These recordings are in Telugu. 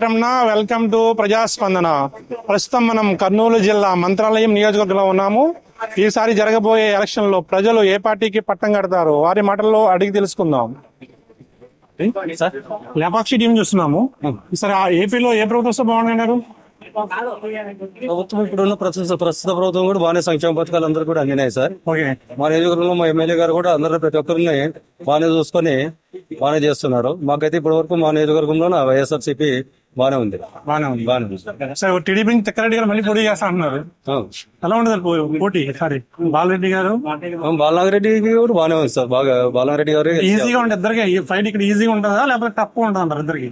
Welcome to ప్రజాస్పందన. ప్రస్తుతం మనం కర్నూలు జిల్లా మంత్రాలయం నియోజకవర్గంలో ఉన్నాము. ఈసారి జరగబోయే ఎలక్షన్ లో ప్రజలు ఏ పార్టీకి పట్టం కడతారు వారి మాటల్లో అడిగి తెలుసుకుందాం. లేపాక్షి టీం చూస్తున్నాము. ఈసారి ఏపీలో ఏ ప్రభుత్వం వస్తే బాగుంటున్నారు? ప్రభుత్వం ఇప్పుడున్న ప్రస్తుత ప్రభుత్వం కూడా బాగానే సంక్షేమ పథకాలు అందరూ కూడా అందినాయి సార్. మా నియోజకవర్గంలో మా ఎమ్మెల్యే గారు కూడా అందరూ ప్రతి ఒక్కరిని బాగానే చూసుకొని బాగానే చేస్తున్నారు. మాకైతే ఇప్పటి వరకు మా నియోజకవర్గంలో వైఎస్ఆర్సీపీ బాగానే ఉంది. టీడీపీ తిక్కారెడ్డి గారు మళ్ళీ పోటీ చేస్తా అంటున్నారు. ఎలా ఉండదు పోటీ? సారీ బాలరెడ్డి గారు, బాలనాగిరెడ్డి కూడా బాగానే ఉంది సార్. బాగా బాలనాగిరెడ్డి గారు ఈజీగా ఉంటుంది ఇద్దరికి ఫైట్. ఇక్కడ ఈజీగా ఉంటుందా లేకపోతే తక్కువ ఉంటుంది అంటారు? ఇద్దరికి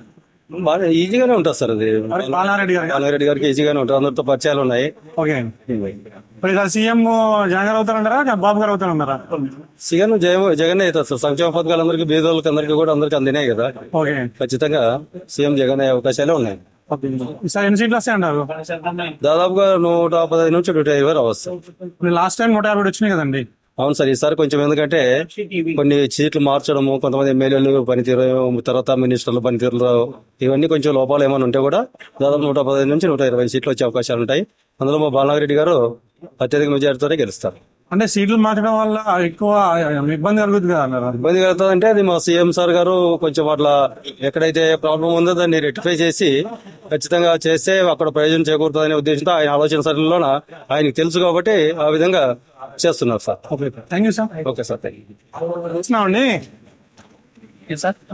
బాగా ఈజీగానే ఉంటుంది సార్. అది బాలనాగిరెడ్డి గారికి ఈజీగానే ఉంటుంది. అందరితో పరిచయాలు ఉన్నాయి. ఓకే, సీఎం జగన్ గారు అవుతారంటారా బాబు గారు అవుతారంటారా? సీఎం జగన్ అవుతారు సార్. సంక్షేమ పథకాలు అందరికి బీదోళ్ళకి అందరికి కూడా అందరికి అందినాయి కదా. ఖచ్చితంగా సీఎం జగన్ అయ్యే అవకాశాలే ఉన్నాయి. ఎన్ని సీట్లు వస్తాయి అంటారు? దాదాపుగా 115 నుంచి 120 రావచ్చు. లాస్ట్ టైం 150 వచ్చినాయి కదండి. అవును సార్, ఈసారి కొంచెం ఎందుకంటే కొన్ని సీట్లు మార్చడము, కొంతమంది ఎమ్మెల్యేలు పనితీరు, తర్వాత మినిస్టర్ల పనితీరులో ఇవన్నీ కొంచెం లోపాలు ఏమైనా ఉంటే కూడా దాదాపు 115 నుంచి 120 సీట్లు వచ్చే అవకాశాలు ఉంటాయి. అందులో మా బాలనాగిరెడ్డి గారు అత్యధిక మెజారిటీతోనే గెలుస్తారు. అంటే సీట్లు మార్చడం వల్ల ఎక్కువ ఇబ్బంది కలుగుతుంది కదా? ఇబ్బంది కలుగుతుంది అంటే అది మా సీఎం సార్ గారు కొంచెం అట్లా ఎక్కడైతే ప్రాబ్లం ఉందో దాన్ని రెక్టిఫై చేసి ఖచ్చితంగా చేస్తే అక్కడ ప్రయోజనం చేకూరుతుందనే ఉద్దేశంతో ఆయన ఆలోచన సరళిలో ఆయనకు తెలుసు కాబట్టి ఆ విధంగా చేస్తున్నారు sir. Thank you sir. Okay sir, thank you.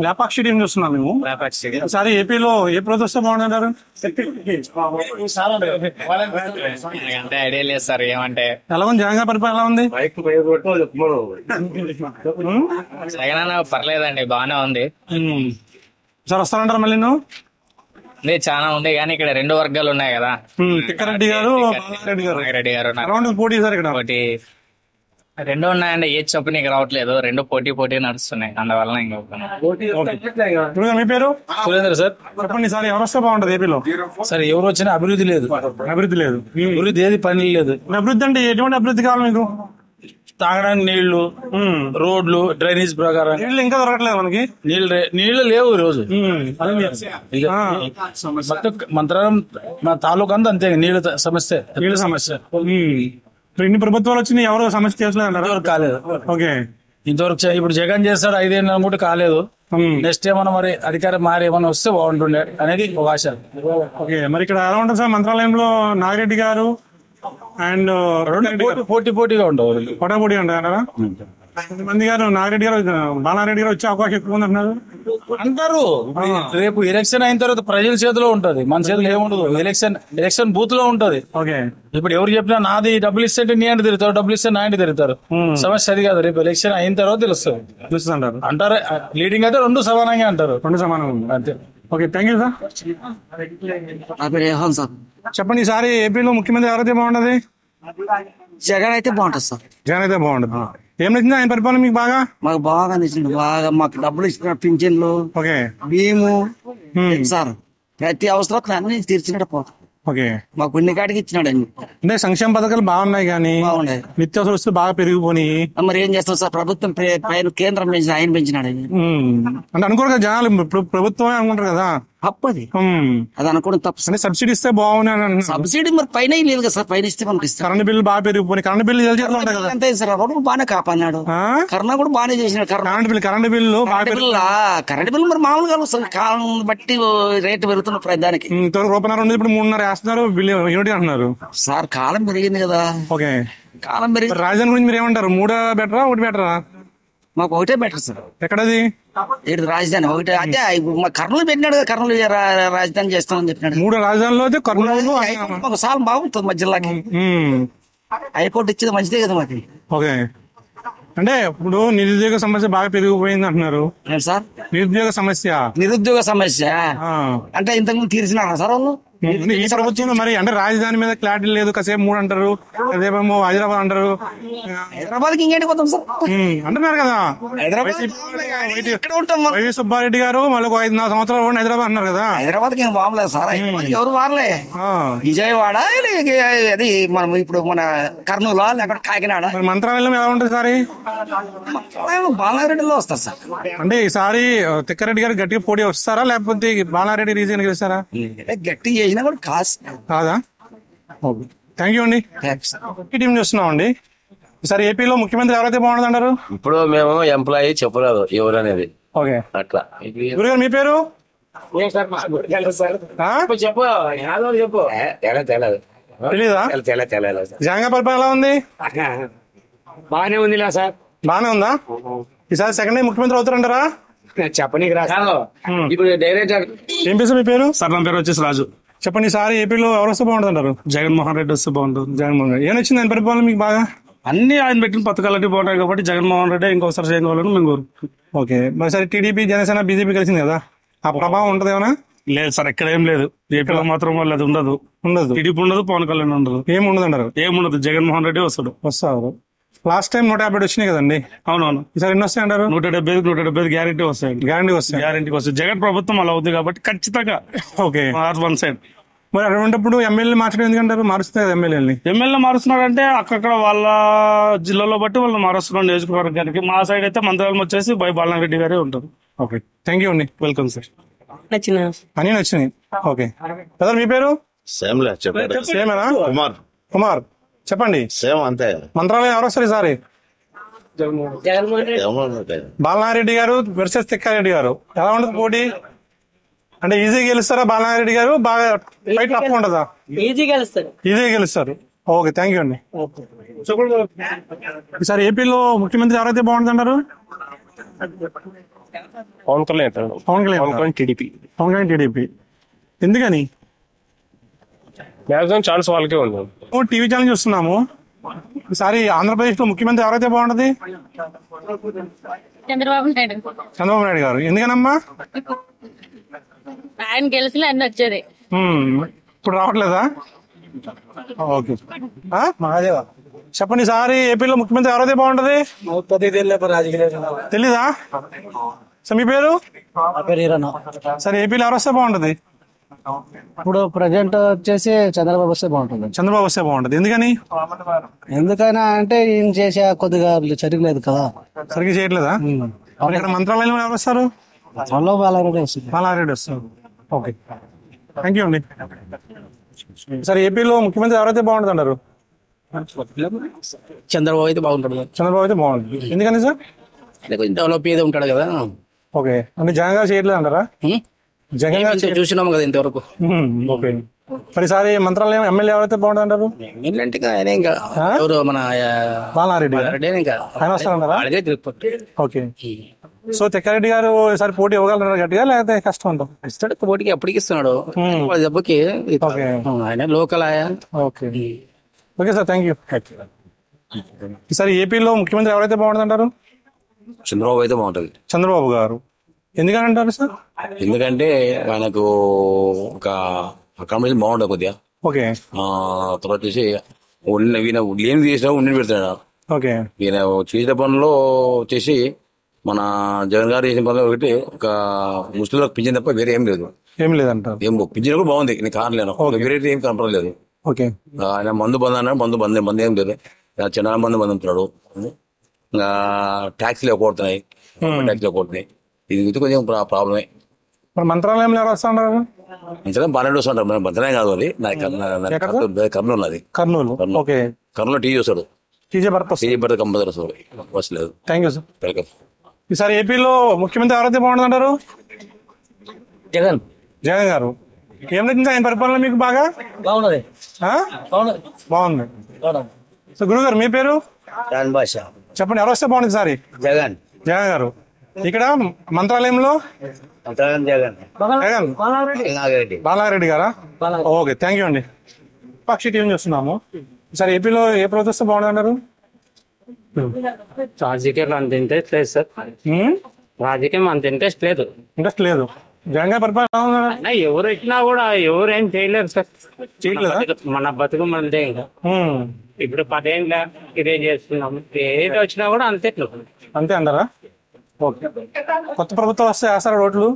Lepakshi team చూస్తున్నాం మేము. ఈసారి ఏపీలో ఏ ప్రభుత్వం వస్తే బాగుంటారు? ఐడియా లేదు సార్. ఏమంటే ఎలా ఉంది జగన్ గారి పరిపాలన? ఎలా ఉంది? జగన్ అన్న పర్లేదండి, బాగానే ఉంది సార్. వస్తానంటారు మళ్ళీ? చాలా ఉంది కానీ ఇక్కడ రెండు వర్గాలు ఉన్నాయి కదా. తిక్కారెడ్డి గారు, రెడ్డి గారు పోటీ సార్. ఇక్కడ ఒకటి రెండు ఉన్నాయండి. ఏ చెప్పు నీకు రావట్లేదు. రెండు పోటీ నడుస్తున్నాయి. అందువల్ల మీ పేరు? సురేంద్ర సార్. చెప్పండి సార్, ఎవరు వస్తే బాగుంటది ఏపీలో? సార్ ఎవరు వచ్చినా అభివృద్ధి లేదు. అభివృద్ధి ఏది పని లేదు. అభివృద్ధి అంటే ఎటువంటి అభివృద్ధి కావాలి మీకు? తాగడానికి నీళ్లు, రోడ్లు, డ్రైనేజ్ ప్రకారం నీళ్లు ఇంకా దొరకట్లేదు మనకి. నీళ్లు లేవు ఈ రోజు. మంత్రాలయం మా తాలూకా అంతా అంతే నీళ్ళ సమస్య. ఇన్ని ప్రభుత్వాలు వచ్చి ఎవరు సమస్య చేసలేదు కాలేదు. ఓకే, ఇంతవరకు ఇప్పుడు జగన్ చేస్తాడు 5 ఏళ్ళు కూడా కాలేదు. నెక్స్ట్ ఏమన్నా మరి అధికారం మారి ఏమన్నా వస్తే బాగుంటుండే అనేది ఒక ఆశ. ఓకే, మరి ఇక్కడ ఎలా ఉంటుంది సార్? మంత్రాలయంలో నాగిరెడ్డి గారు అండ్ పోటీగా ఉండవు. పోటాపోటీ ఉంటారా? మంది గారు నాగిరెడ్డి గారు, బాలనారెడ్డి గారు వచ్చే అవకాశం ఎక్కువ ఉంది అంటారు. రేపు ఎలక్షన్ అయిన తర్వాత ప్రజల చేతిలో ఉంటది, మన చేతిలో ఏముండదు. ఎలక్షన్ బూత్ లో ఉంటది. ఇప్పుడు ఎవరు చెప్పినా నాది డబ్బులు ఇస్తే నీ అంటే తిరుగుతారు, డబ్బులు ఇస్తే నా అంటే తిరుగుతారు. సమస్య అది కాదు. రేపు ఎలక్షన్ అయిన తర్వాత తెలుస్తుంది అంటారు. లీడింగ్ అయితే రెండు సమానంగా అంటారు. రెండు సమానంగా అంతే. Okay, thank you sir. చెప్పండి, ఈసారి ఏపీలో ముఖ్యమంత్రి ఎవరైతే బాగుంటది? జగన్ అయితే బాగుంటది సార్. జగన్ అయితే బాగుంటది. ఏం నచ్చింది ఆయన పరిపాలన మీకు? మాకు బాగా నచ్చింది. బాగా మాకు డబ్బులు ఇచ్చిన పింఛన్లు, బియ్యము సార్, ప్రతి అవసరం అన్ని తీర్చినట్టు పోతాం. మాకు కొన్ని కాటికి ఇచ్చినాడు. అంటే సంక్షేమ పథకాలు బాగున్నాయి కానీ నిత్యావసర వస్తువులు బాగా పెరిగిపోయి మరి ఏం చేస్తాం సార్? ప్రభుత్వం పైన కేంద్రం పెంచిన ఆయన పెంచినాడు. అంటే అనుకోరు కదా జనాలు, ప్రభుత్వమే అనుకుంటారు కదా. తప్పది అది అనుకోవడం తప్పు. అంటే సబ్సిడీ ఇస్తే బాగున్నాయి. సబ్సిడీ మరి పైన లేదు కదా సార్. పైన ఇస్తే మనకి ఇస్తారు. కరెంట్ బిల్లు బాగా పెరిగిపోయి, కరెంట్ బిల్లు అంతే సార్. అప్పుడు బాగానే కాపాడినాడు. కరోనా కూడా బాగానే చేసినాడు. కరెంట్ బిల్లు కరెంట్ బిల్లు మరి మామూలుగా కాలం బట్టి రేటు పెరుగుతున్న ప్రధానికి రూపాయలు ఇప్పుడు 3.5 వేస్తున్నారు. బిల్లు ఏమిటి అంటున్నారు సార్? కాలం పెరిగింది కదా. ఓకే, కాలం పెరిగింది. రాజధాని గురించి మీరు ఏమంటారు? 3 బెటరా 1 బెటరా? మాకు ఒకటే బెటర్ సార్. ఎక్కడది? రాజధాని ఒకటే. అదే కర్నూలు పెట్టినాడు కదా, కర్నూలు రాజధాని చేస్తామని చెప్పినాడు. 3 రాజధానిలో అయితే కర్నూలు ఒక సాల్ బాగుంటుంది మా జిల్లాకి. హైకోర్టు ఇచ్చేది మంచిదే కదా మాకు. ఓకే, అంటే ఇప్పుడు నిరుద్యోగ సమస్య బాగా పెరిగిపోయింది అంటున్నారు సార్. నిరుద్యోగ సమస్య అంటే ఇంతకుముందు తీర్చినారా సార్ వాళ్ళు? ఈ ప్రభుత్వంలో మరి అంటే రాజధాని మీద క్లారిటీ లేదు, కాసేపు 3 అంటారు, అదేమో హైదరాబాద్ అంటారు. హైదరాబాద్ కి ఇంకేంటి పోతాం సార్, అంటున్నారు కదా. హైదరాబాద్ ఎక్కడ ఉంటాం మనం? వైవి సుబ్బారెడ్డి గారు మళ్ళీ 5-4 సంవత్సరాలు కూడా హైదరాబాద్ అన్నారు కదా. హైదరాబాద్ కి ఏం బాగలేదు సార్, ఎవరు వారలే. విజయవాడ అది మనం ఇప్పుడు మన కర్నూలు లేకపోతే కాకినాడ. మరి మంత్రాలయం ఎలా ఉంటుంది సార్? బాలారెడ్డిలో వస్తారు సార్. అంటే ఈసారి తిక్కారెడ్డి గారు గట్టిగా పోటీ వస్తారా లేకపోతే బాలారెడ్డి రీజన్ గెలుస్తారా? గట్టి చేసినా కూడా కాదా? థ్యాంక్ యూ అండి. టీం చూస్తున్నాం అండి. ఈసారి ఏపీలో ముఖ్యమంత్రి ఎవరైతే బాగుంటుంది అంటారు? ఇప్పుడు మేము ఎంప్లాయీ చెప్పలేదు ఎవరు అనేది. ఓకే, అట్లా. గురుగారు మీ పేరు? తెలీదా? జగన్ పరిపాలన ఎలా ఉంది? బాగానే ఉంది సార్. బాగానే ఉందా? ఈసారి సెకండ్ టైం ముఖ్యమంత్రి అవుతారంటారా? చెప్పనీకి రాదు. ఇప్పుడు డైరెక్టర్ ఏం పేరు మీ పేరు? సార్ నా పేరు వచ్చేసి రాజు. చెప్పండి, ఈసారి ఏపీలో ఎవరు వస్తే బాగుంటుంది అంటారు? జగన్మోహన్ రెడ్డి వస్తే బాగుంటుంది. జగన్మోహన్ రెడ్డి ఏం వచ్చింది ఆయన పరిపాలన మీకు బాగా? అన్ని ఆయన పెట్టిన పథకాలన్నీ బాగుంటాయి కాబట్టి జగన్మోహన్ రెడ్డి ఇంకోసారి చేయగలను మేము కోరుకుంటున్నాం. ఓకే, మరి సరే టీడీపీ జనసేన బీజేపీ కలిసింది కదా, ఆ ప్రభావం ఉంటది ఏమన్నా? లేదు సార్, ఎక్కడ ఏం లేదు. ఏపీలో మాత్రం వాళ్ళు అది ఉండదు. టీడీపీ ఉండదు, పవన్ కళ్యాణ్ ఉండదు, ఏముండదు అంటారు. ఏముండదు. జగన్మోహన్ రెడ్డి వస్తారు. లాస్ట్ టైం 150 వచ్చినాయి కదండి. అవునవును. ఈసారి ఎన్ని వస్తాయి అంటారు? 170 గ్యారెంటీ వస్తాయి. గ్యారెంటీ వస్తాయి. జగన్ ప్రభుత్వం అలా అవుతుంది కాబట్టి ఖచ్చితంగా. Okay, one side. మరి అటువంటిప్పుడు ఎమ్మెల్యే మార్చడం ఎందుకంటారు? మారుస్తుంది కదా ఎమ్మెల్యేని. ఎమ్మెల్యే మారుస్తున్నారంటే అక్కడ వాళ్ళ జిల్లాలో బట్టి వాళ్ళు మారుస్తున్నారు నియోజకవర్గానికి. మా సైడ్ అయితే మంత్రాలు వచ్చేసి బాలనాథ్ రెడ్డి గారే ఉంటారు. ఓకే, థ్యాంక్ యూ అండి. Welcome sir. అన్నీ నచ్చినాయి. ఓకే, బ్రదర్ మీ పేరు? సేమేనా? కుమార్ చెప్పండి. సేమ్ అంతే. మంత్రాలయం ఎవరు వస్తారు ఈసారి? బాలనారెడ్డి గారు వర్సెస్ తిక్కారెడ్డి గారు. ఎలా ఉంటుంది పోటీ? అంటే ఈజీగా గెలుస్తారా బాలనారెడ్డి గారు? బాగా ఫైట్ తక్కువ ఉంటుందా? ఈజీగా గెలుస్తారు. ఓకే, థ్యాంక్ యూ అండి. ఈసారి ఏపీలో ముఖ్యమంత్రి ఎవరైతే బాగుంటుంది అంటారు? పవన్ కళ్యాణ్ టీడీపీ. ఎందుకని? మ్యాక్సిమం ఛాన్స్ వాళ్ళకే ఉంది. టీవీ ఛానల్ చూస్తున్నాము. ఈసారి ఆంధ్రప్రదేశ్ లో ముఖ్యమంత్రి ఎవరైతే బాగుంటది? చంద్రబాబు నాయుడు గారు. ఎందుకనమ్మా? ఆయన గెలిచిన అన్ని వచ్చేది. ఇప్పుడు రావట్లేదా? ఓకే, మహాదేవా చెప్పండి, ఈసారి ఏపీలో ముఖ్యమంత్రి ఎవరైతే బాగుంటది? తెలీదా? మీ పేరు? సరే, ఏపీలో ఎవరు వస్తే బాగుంటది? ఇప్పుడు ప్రజెంట్ వచ్చేసి చంద్రబాబు వస్తే బాగుంటుంది. ఎందుకైనా అంటే ఈయన చేసే కొద్దిగా సరిగ్లేదు కదా, సరిగ్గా చేయట్లేదా? ఇక్కడ మంత్రాలయంలో ఎవరు వస్తారు? బాలారెడ్డి వస్తారు. ఓకే, థ్యాంక్ యూ అండి. సరే, ఏపీలో ముఖ్యమంత్రి ఎవరైతే బాగుంటుంది అంటారు? చంద్రబాబు అయితే బాగుంటుంది. ఎందుకని సార్? కొంచెం డెవలప్ ఏదో ఉంటాడు కదా. ఓకే, అంటే జగన్ గారు చేయట్లేదు అంటారా? జగన్ గారు చూసినాము కదా ఇంతవరకు. ఓకే, మరిసారి మంత్రాలయం ఎమ్మెల్యే ఎవరైతే బాగుంటుంది అంటారు? ఎవరు మన బాలారెడ్డి ఆయన వస్తారంటారా? ఓకే, సో తిక్కారెడ్డి గారు ఈసారి పోటీ ఇవ్వగలరా గట్టిగా, లేకపోతే కష్టం అంటారు? ఇస్తాడు పోటీకి, ఎప్పటికి ఇస్తున్నాడు దెబ్బకి. ఆయన local. Okay okay sir, thank you. ఈసారి ఏపీలో ముఖ్యమంత్రి ఎవరైతే బాగుంటుంది అంటారు? చంద్రబాబు అయితే బాగుంటది. చంద్రబాబు గారు. ఎందుకని అంటారు సార్? ఎందుకంటే ఆయనకు ఒక అకామిడేషన్ బాగుంటుంది కొద్దిగా. ఓకే, తర్వాత వచ్చేసి ఈయన ఏం చేసినా ఉండి పెడతాడు. ఓకే, ఈయన చేసిన పనుల్లో వచ్చేసి మన జగన్ గారు చేసిన పనులు ఒకటి, ఒక ముస్లింలకు పింఛన్ తప్ప వేరే ఏం లేదు. ఏం లేదంటారు? ఏం పింఛన్ కూడా బాగుంది, నేను కానలేను. వేరే ఏం కనపడలేదు. ఓకే, ఆయన మందు బంద్ అన్నాడు, మందు ఏం లేదు. చిన్న మందు బంద్ అంటున్నాడు. ఇంకా ట్యాక్సీలు కొడుతున్నాయి, ట్యాక్సీలు కొడుతున్నాయి. ఇది కొంచెం ప్రాబ్లమే. మరి మంత్రాలయంలో ఎవరు వస్తా ఉంటారు? మంత్రాలయం బాగా వస్తుంటారు. మంత్రాలయం కాదు, అది కర్నూలు. అది కర్నూలు. ఓకే, కర్నూలు టీజీ వస్తాడు. టీజీ భర్త కంపల్సరీ వస్తాడు. బస్ లేదు. Thank you sir. వెల్కమ్. ఈసారి ఏపీలో ముఖ్యమంత్రి ఎవరైతే బాగుంటుంది అంటారు? జగన్ గారు. ఏం నచ్చింది ఆయన పరిపాలన మీకు బాగా? బాగుంది. సో గురువు గారు మీ పేరు? చెప్పండి, ఎవరు వస్తే బాగుంటుంది సారి? జగన్ గారు. ఇక్కడ మంత్రాలయంలో బాలారెడ్డి గారా? ఓకే, థ్యాంక్ యూ అండి. పక్షి టీవీ చూస్తున్నాము. సార్ ఏపీలో ఏ ప్రభుత్వం వస్తే బాగుంటుంది అంటారు? రాజకీయాలు అంత ఇంట్రెస్ట్ లేదు సార్. రాజకీయం అంత ఇంట్రెస్ట్ లేదు. జగన్ గారి పరిపాలన ఎలా ఉందన్న? ఎవరు వచ్చినా కూడా ఎవరు ఏం చేయలేరు సార్. చేయట్లేదా? మన బతుకు మనదే ఇంకా. ఇప్పుడు 10 ఏళ్ళ ఇదే చేస్తున్నాం. ఏది వచ్చినా కూడా అంతే అంతే అంటారా? ఓకే. కొత్త ప్రభుత్వం వస్తే వేస్తారా రోడ్లు?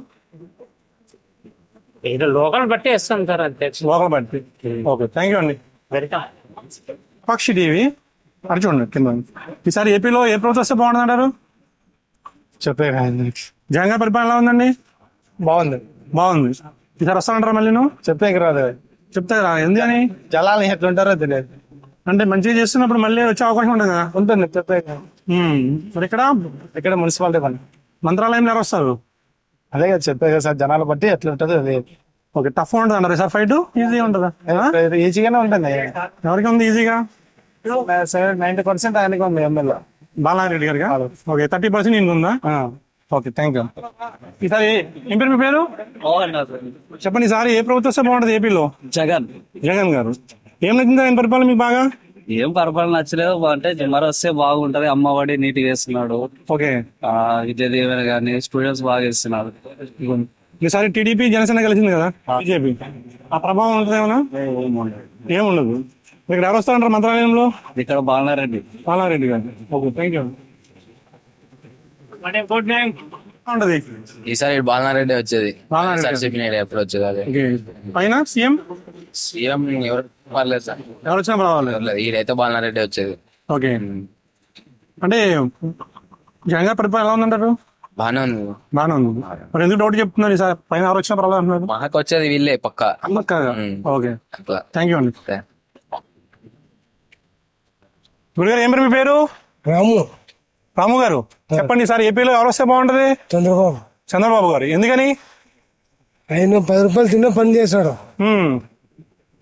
ఏదో లోకల్ బట్టి వేస్తాం సార్ అంతే. లోకల్ బట్టి. ఓకే, థ్యాంక్ యూ అండి. పక్షి టీవీ అది చూడండి కింద. ఈసారి ఏపీలో ఏ ప్రభుత్వం వస్తే బాగుంటుంది అంటారు? చెప్పే జగన్ గారి పరిపాలన ఎలా ఉందండి? బాగుంది. బాగుంది. ఈసారి వస్తానంటారా మళ్ళీ? నువ్వు చెప్పేకి రాదు. చెప్తా కదా, ఎందుకని? జలాలు ఎట్లుంటారో తెలియదు. అంటే మంచిగా చేస్తున్నప్పుడు మళ్ళీ వచ్చే అవకాశం ఉంటుంది కదా. ఉంటుంది చెప్పే. మరి ఇక్కడ మున్సిపాలిటీ పని మంత్రాలయంలో ఎవరు వస్తారు? అదే కదా చెప్పే కదా సార్, జనాల బట్టి ఎట్లుంటుందో తెలియదు. ఓకే, టఫ్ ఉంటుంది అంటారు సార్ ఫైట్? ఈజీగా ఉంటుందా? ఈజీగానే ఉంటుంది. ఎవరికి ఉంది ఈజీగా? 90% ఆయనకి ఉంది ఎమ్మెల్యే బాలారెడ్డి గారికి. ఓకే, 30% ఇంక ఉందా? Okay, thank you. ఈసారి ఏం పేరు మీ పేరు? చెప్పండి, ఈసారి ఏ ప్రభుత్వం వస్తే బాగుంటుంది ఏపీలో? జగన్ జగన్ గారు. ఏం నచ్చింది ఆయన పరిపాలన మీకు బాగా? ఏం పరిపాలన నచ్చలేదు. అంటే మరి వస్తే బాగుంటది. అమ్మఒడి నీట్గా వేస్తున్నాడు. ఓకే, విద్యా దీవెన కానీ స్టూడెంట్స్ బాగా ఇస్తున్నారు. ఈసారి టీడీపీ జనసేన కలిసింది కదా, బీజేపీ. ఆ ప్రభావం ఉంటుంది ఏమన్నా? ఏముండదు. ఇక్కడ ఎవరు వస్తారంటారు మంత్రాలయంలో? ఇక్కడ బాలనారెడ్డి. బాలారెడ్డి గారు. Okay, thank you. ఉంటది ఈసారి బాలనారెడ్డి వచ్చేది. బాలనారెడ్డి. చెప్పినాడు ఎప్పుడు వచ్చేది అదే. పైన సీఎం సీఎం ఎవరు పర్లేదు సార్, ఎవరు వచ్చినా పర్వాలేదు. ఈడైతే బాలనారెడ్డి వచ్చేది. ఓకే, అంటే జగన్ గారి పరిపాలన ఎలా ఉందంటారు? బానే ఉంది. బాగానే ఉంది. మరి ఎందుకు డౌట్ చెప్తున్నారు? ఈసారి పైన ఎవరు వచ్చినా పర్వాలేదు అంటున్నారు. మాకు వచ్చేది వీళ్ళే పక్క. ఓకే, థ్యాంక్ యూ అండి. గురుగారు ఏం పేరు మీ పేరు? రాము. రాము గారు, చెప్పండి, ఈసారి ఏపీలో ఎవరు వస్తే బాగుంటది? చంద్రబాబు. చంద్రబాబు గారు. ఎందుకని? ఆయన 10 రూపాయలు తిన్న పని చేశాడు.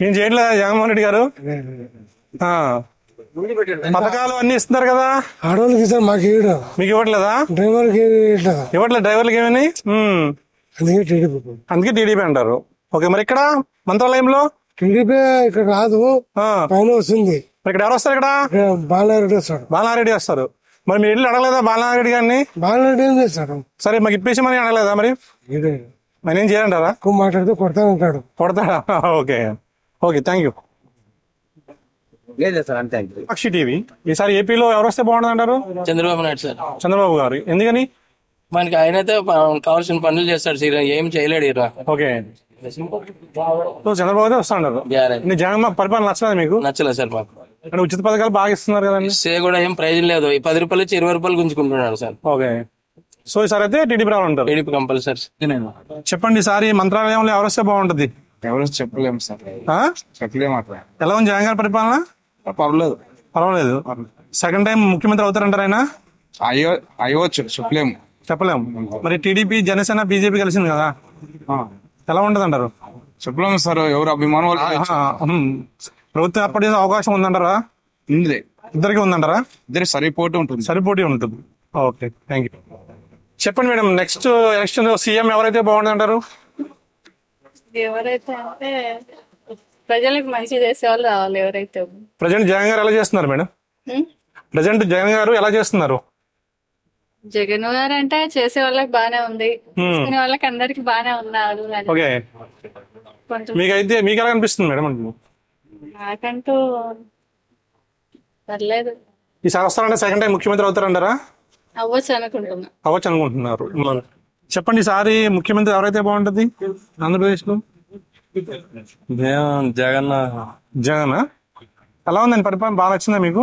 ఏం చేయట్లేదా జగన్మోహన్ రెడ్డి గారు? పథకాలు అన్ని ఇస్తున్నారు కదా. ఆడవాళ్ళకి ఇస్తారు, మాకు ఇవ్వడు. మీకు ఇవ్వట్లేదా? డ్రైవర్కి ఇవ్వట్లేదు. డ్రైవర్లకి ఏమని? అందుకే టీడీపీ. అందుకే టీడీపీ అంటారు. ఓకే, మరి ఇక్కడ మంత్రాలయంలో టీడీపీ ఇక్కడ రాదు, పైన వస్తుంది. మరి ఇక్కడ ఎవరు వస్తారు? ఇక్కడ బాలారెడ్డి వస్తాడు. బాలారెడ్డి వస్తారు. మరి మీరు ఇల్లు అడగలేదా బాలారెడ్డి గారిని? బాలారెడ్డి ఏం చేస్తాడు? సరే, మాకు ఇప్పేసి మరి అడగలేదా? మరి మరి ఏం చేయాలంటారా? ఎక్కువ మాట్లాడితే కొడతానంటాడు. కొడతాడా? Okay, okay, thank you. Pakshi TV. ఈసారి ఏపీలో ఎవరు వస్తే బాగుంటుంది అంటారు? చంద్రబాబు నాయుడు సార్. చంద్రబాబు గారు. ఎందుకని? మనకి ఆయనైతే కావాల్సిన పనులు చేస్తాడు. ఏం చేయలేడు. ఓకే, చంద్రబాబు అయితే వస్తా అంటారు. జగన్ పరిపాలన నచ్చలేదు మీకు? నచ్చలేదు సార్ మాకు. అంటే ఉచిత పథకాలు బాగా ఇస్తున్నారు కదండి. ఇస్తే కూడా ఏం ప్రయోజనం లేదు. 10 రూపాయలు ఇచ్చి 20 రూపాయలు గుంజుకుంటున్నాడు సార్. ఓకే, సో ఈసారి అయితే టీడీపీ రావాలంటారు. TDP compulsory. చెప్పండి, ఈసారి మంత్రాలయంలో ఎవరు వస్తే బాగుంటది? ఎవరు చెప్పలేము సార్, చెప్పలేము అట్లా. ఎలా ఉంది జగన్ గారి పరిపాలన? పర్వాలేదు. సెకండ్ టైం ముఖ్యమంత్రి అవుతారంటారు ఆయన? అయ్యవచ్చు, చెప్పలేము. మరి టీడీపీ జనసేన బీజేపీ కలిసింది కదా, ఎలా ఉంటది అంటారు? చెప్పలేము సార్. ఎవరు అభిమానం ప్రభుత్వం ఏర్పాటు చేసే అవకాశం ఉందంటారా? ఇద్దరికి ఉందంటారా? ఇద్దరు సరిపోటీ ఉంటుంది. Okay, thank you. చెప్పండి మేడం, నెక్స్ట్ ఎలక్షన్ సీఎం ఎవరైతే బాగుంటుంది అంటారు? ఎవరైతే అంటే ప్రజలకు మంచి చేసేవాళ్ళు రావాలి. ఎవరైతే ప్రజెంట్ జగన్ గారు ఎలా చేస్తున్నారు మేడం? ప్రజెంట్ జగన్ గారు ఎలా చేస్తున్నారు? జగన్ గారు అంటే చేసే వాళ్ళకి బానే ఉంది, చేసుకునే వాళ్ళకి అందరికి బానే ఉన్నారు. ఓకే, మీకైతే మీకు ఎలా అనిపిస్తుంది మేడం? నాకంటూ పర్లేదు. ఈసారి వస్తారంటే సెకండ్ టైం ముఖ్యమంత్రి అవుతారంటారా? అవ్వచ్చు అనుకుంటున్నారు. చెప్పండి, ఈసారి ముఖ్యమంత్రి ఎవరైతే బాగుంటది ఆంధ్రప్రదేశ్ లో? జగన్. ఎలా ఉందండి పరిపాలన? బాగా నచ్చిందా మీకు?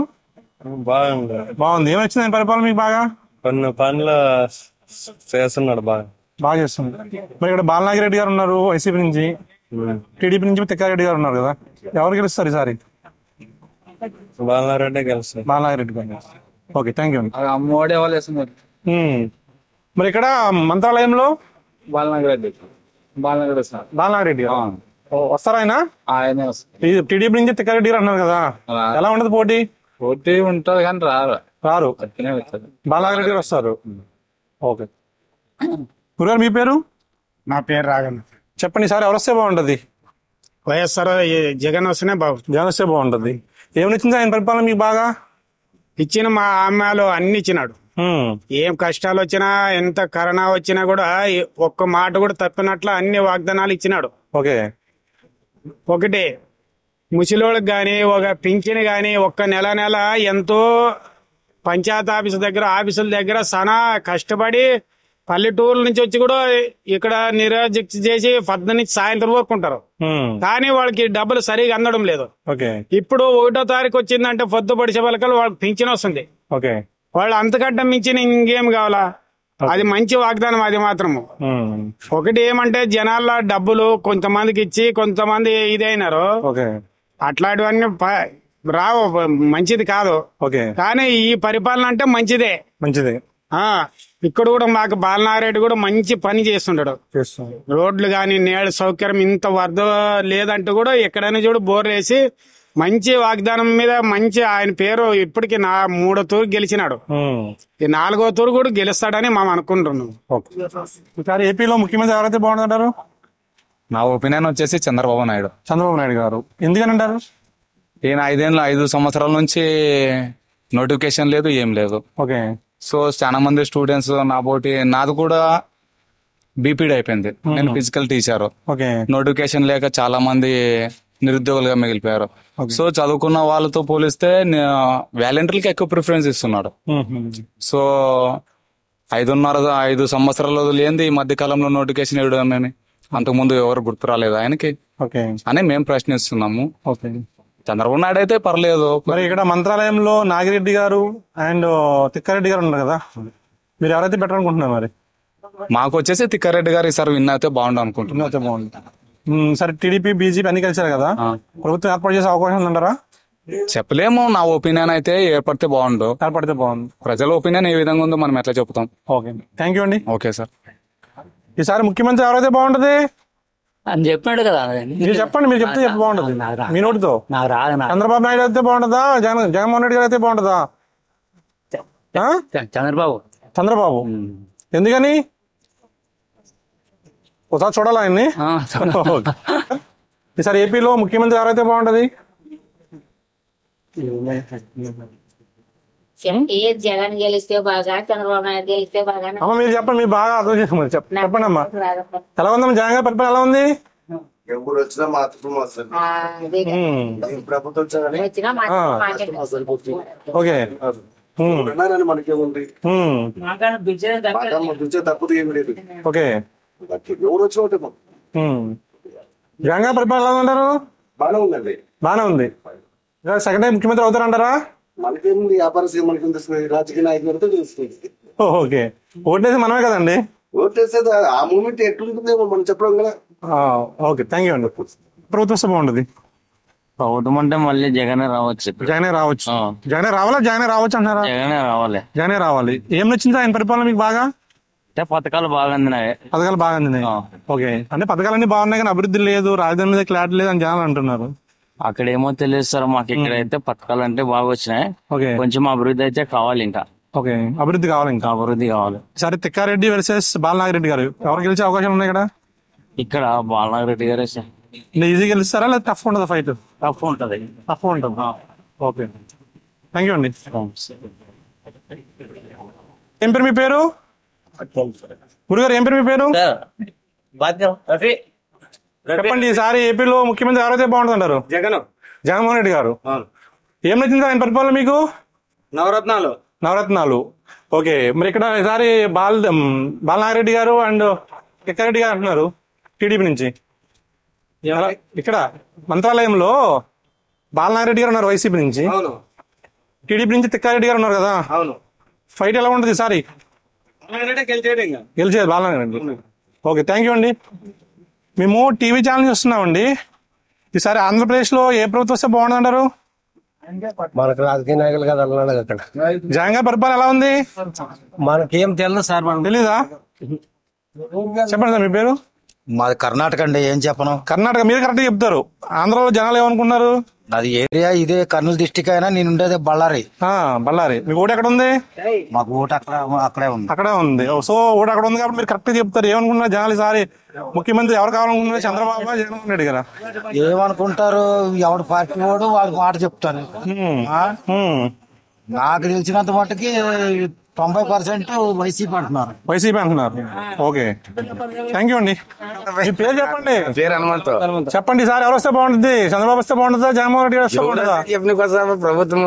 బాగుంది. ఏం వచ్చింది పరిపాలన మీకు బాగా? కొన్ని పనులు చేస్తున్నాడు, బాగా చేస్తున్నారు. మరి ఇక్కడ బాలనాగిరెడ్డి గారు ఉన్నారు వైసీపీ నుంచి, టీడీపీ నుంచి తిక్కారెడ్డి గారు ఉన్నారు కదా, ఎవరు గెలుస్తారు ఈసారి? బాలనారెడ్డి గెలుస్తారు. బాలనాగిరెడ్డి గారు. Okay, thank you. అమ్మఒడి ఎవరు వేస్తున్నారు? మరి ఇక్కడ మంత్రాలయంలో బాలనాగిరెడ్డి వస్తారా? ఆయన టీడీపీ నుంచి తిక్కారెడ్డి గారు అన్నారు కదా, ఎలా ఉండదు పోటీ? పోటీ ఉంటది కానీ రారు. బాలనాగిరెడ్డి గారు వస్తారు. ఓకే, గురుగారు మీ పేరు? నా పేరు రాగన్. చెప్పండి, ఈసారి ఎవరు వస్తే బాగుంటది? వైఎస్ఆర్ జగన్ వస్తేనే బాగుంటుంది. జగన్ వస్తే బాగుంటది. ఏమి నచ్చింది ఆయన పరిపాలన మీకు బాగా? ఇచ్చిన మా అమ్మాయిలు అన్ని ఇచ్చినాడు. ఏం కష్టాలు వచ్చినా ఎంత కరోనా వచ్చినా కూడా ఒక్క మాట కూడా తప్పినట్లు అన్ని వాగ్దానాలు ఇచ్చినాడు. ఓకే. ఒకటి ముసలోళ్ళకి గాని ఒక పింఛన్ గాని ఒక్క నెల ఎంతో పంచాయతీ ఆఫీసుల దగ్గర చాలా కష్టపడి పల్లెటూరుల నుంచి వచ్చి కూడా ఇక్కడ నిరాజీక్ష చేసి 10 నుంచి సాయంత్రం వరకు ఉంటారు. కానీ వాళ్ళకి డబ్బులు సరిగా అందడం లేదు. ఇప్పుడు 1వ తారీఖు వచ్చిందంటే పొద్దు పడిచే వాళ్ళకి వాళ్ళకి పింఛన్ వస్తుంది. వాళ్ళు అంతకంటే మించిన ఇంకేం కావాలా? అది మంచి వాగ్దానం. అది మాత్రము ఒకటి ఏమంటే జనాల డబ్బులు కొంతమందికి ఇచ్చి కొంతమంది ఇదైనారు. అట్లాంటివన్నీ రావు, మంచిది కాదు. కానీ ఈ పరిపాలన అంటే మంచిదే. ఇక్కడ కూడా మాకు బాలనారెడ్డి కూడా మంచి పని చేస్తుంటాడు. రోడ్లు గాని నీళ్ళ సౌకర్యం ఇంత వరద లేదంటూ కూడా ఎక్కడైనా చూడు బోర్ వేసి మంచి వాగ్దానం మీద మంచి ఆయన పేరు ఇప్పటికి 3వ తూరు గెలిచినాడు. ఈ 4వ తూరు కూడా గెలుస్తాడని మేము అనుకుంటున్నాం. ఏపీలో ముఖ్యమంత్రి ఎవరైతే బాగుంటారు? నా ఒపీనియన్ వచ్చేసి చంద్రబాబు నాయుడు గారు. ఎందుకని అంటారు? ఈయన 5 సంవత్సరాల నుంచి నోటిఫికేషన్ లేదు, ఏం లేదు. సో చాలా మంది స్టూడెంట్స్ నాది కూడా బీపీడీ అయిపోయింది. నేను ఫిజికల్ టీచర్. నోటిఫికేషన్ లేక చాలా మంది నిరుద్యోగులుగా మిగిలిపోయారు. సో చదువుకున్న వాళ్ళతో పోలిస్తే వాలంటీర్లకి ఎక్కువ ప్రిఫరెన్స్ ఇస్తున్నాడు. సో 5 సంవత్సరాలు లేనిది ఈ మధ్య కాలంలో నోటిఫికేషన్ ఇవ్వడం అంతకుముందు ఎవరు గుర్తు రాలేదు ఆయనకి అని మేము ప్రశ్నిస్తున్నాము. చంద్రబాబు నాయుడు అయితే పర్లేదు. మరి ఇక్కడ మంత్రాలయంలో నాగిరెడ్డి గారు అండ్ తిక్కారెడ్డి గారు ఉన్నారు కదా, మీరు ఎవరైతే బెటర్ అనుకుంటున్నారు? మరి మాకు వచ్చేసి తిక్కారెడ్డి గారు ఈసారి విన్ అయితే బాగుండు అనుకుంటున్నాం. సరే, టీడీపీ బీజేపీ అన్ని కలిసారు కదా, ప్రభుత్వం ఏర్పాటు చేసే అవకాశం ఉందంటారా? చెప్పలేము. నా ఒపీనియన్ అయితే ఏర్పడితే బాగుండు. ప్రజల ఒపీనియన్ ఏ విధంగా ఉందో మనం ఎట్లా చెప్తాం. ఓకే, థ్యాంక్ యూ అండి. Okay sir. ఈసారి ముఖ్యమంత్రి ఎవరైతే బాగుంటది అని చెప్పాడు కదా, మీరు చెప్పండి. మీరు చెప్తే బాగుంటది మీ నోటితో. చంద్రబాబు నాయుడు అయితే బాగుంటుందా, జగన్మోహన్ రెడ్డి గారు అయితే బాగుంటుందా? చంద్రబాబు. ఎందుకని? ఒకసారి చూడాలా ఆయన్ని? ఈసారి ఏపీలో ముఖ్యమంత్రి ఎవరైతే బాగుంటది? జగన్ గెలిస్తే బాగా, చంద్రబాబు నాయుడు గెలిస్తే బాగా. అమ్మ మీరు చెప్పండి, మీరు బాగా అర్థం చేసుకోండి. చెప్పండి అమ్మా, ఎలా ఉందమ్మా జగన్ గారి పరిపాలన ఎలా ఉంది? Okay, okay. జగన్ గారి పరిపాలన ఎలా ఉందంటారు? బాగానే ఉంది. సెకండ్ టైం ముఖ్యమంత్రి అవుతారంటారా? మనకేముంది, వ్యాపారస్తులు మనకి రాజకీయ నాయకులతో తెలుస్తుంది. ఓకే, ఓటేసి మనమే కదండి. ఓటేసేది ఆ మూమెంట్ ఎట్లుంటుందేమో మనం చెప్పడం కదా. ఓకే, థ్యాంక్ యూ అండి. ప్రభుత్వం వస్తే బాగుంటది. ప్రభుత్వం అంటే మళ్ళీ జగనే రావచ్చు. జగనే రావచ్చు. జగనే రావాలా? జగనే రావచ్చు అంటారా? జగనే రావాలి. ఏం నచ్చింది ఆయన పరిపాలన మీకు బాగా? పథకాలు బాగా అందినాయి. పథకాలు బాగా అందినాయి. ఓకే, అంటే పథకాలన్నీ బాగున్నాయి కానీ అభివృద్ధి లేదు, రాజధాని మీద క్లారిటీ లేదు అని జనాలు అంటున్నారు. అక్కడేమో తెలియదు సార్, మాకు ఇక్కడైతే పథకాలు అంటే బాగా వచ్చినాయి. కొంచెం అభివృద్ధి అయితే కావాలి ఇంకా. ఓకే, అభివృద్ధి కావాలి. ఇంకా అభివృద్ధి కావాలి. సరే, తిక్కారెడ్డి వర్సెస్ బాలనాగిరెడ్డి గారు ఎవరు గెలిచే అవకాశం ఉన్నాయి ఇక్కడ? ఇక్కడ బాలనాగిరెడ్డి గారే సార్. ఈజీ గెలుస్తారా లేదా టఫ్ ఉంటుందా ఫైట్? టఫ్ ఉంటుంది. ఓకే, థ్యాంక్ యూ అండి. ఏం పేరు మీ పేరు? గురుగారు ఏం పేరు మీ పేరు? చెప్పండి, ఈసారి ఏపీలో ముఖ్యమంత్రి ఎవరైతే బాగుంటుంది అంటారు? జగన్మోహన్ రెడ్డి గారు. ఏం నచ్చింది ఆయన పరిపాలన మీకు? నవరత్నాలు. ఓకే, మరి ఇక్కడ ఈసారి బాలనాగిరెడ్డి గారు అండ్ తిక్కారెడ్డి గారు అంటున్నారు టీడీపీ నుంచి. ఇక్కడ మంత్రాలయంలో బాలనాగిరెడ్డి గారు ఉన్నారు వైసీపీ నుంచి, టీడీపీ నుంచి తిక్కారెడ్డి గారు ఉన్నారు కదా. ఫైట్ ఎలా ఉంటుంది ఈసారి? గెలిచేది బాలనాగిరెడ్డి. ఓకే, థ్యాంక్ యూ అండి. మేము టీవీ ఛానల్ చూస్తున్నామండి. ఈసారి ఆంధ్రప్రదేశ్ లో ఏ ప్రభుత్వం వస్తే బాగుంటుందంటారు? మనకు రాజకీయ నాయకులు కదా అక్కడ. జగన్ గారి పరిపాలన ఎలా ఉంది? మనకేం తెలియదు సార్. మనం తెలీదా? చెప్పండి సార్, మీ పేరు? మాది కర్ణాటక అండి. ఏం చెప్పను? కర్ణాటక. మీరు కరెక్ట్ చెప్తారు. ఆంధ్రాలో జనాలు ఏమనుకున్నారు? అది ఏరియా ఇదే కర్నూలు డిస్టిక్ అయినా నేను ఉండేది బళ్ళారి. బళ్ళారి. మీ ఓటు ఎక్కడ ఉంది? మాకు ఓటు అక్కడే ఉంది. అక్కడే ఉంది. సో ఓటు అక్కడ ఉంది కాబట్టి మీరు కరెక్ట్ చెప్తారు. ఏమనుకున్నారు జనాలు ఈసారి ముఖ్యమంత్రి ఎవరు కావాలనుకున్నారు? చంద్రబాబు, జగన్మోహన్ రెడ్డి గారా? ఏమనుకుంటారు? ఎవడు పార్టీ వాడు వాళ్ళకి మాట చెప్తారు. నాకు తెలిసినంత మట్టుకి 90% వైసీపీ అంటున్నారు. వైసీపీ అంటున్నారు. ఓకే, థ్యాంక్ యూ అండి. మీ పేరు చెప్పండి. పేరు హనుమంతరావు. చెప్పండి సార్, ఎవరు వస్తే బాగుంటుంది? చంద్రబాబు వస్తే బాగుంటుందా, జగన్మోహన్ రెడ్డి వస్తే బాగుంటుందా? ప్రభుత్వం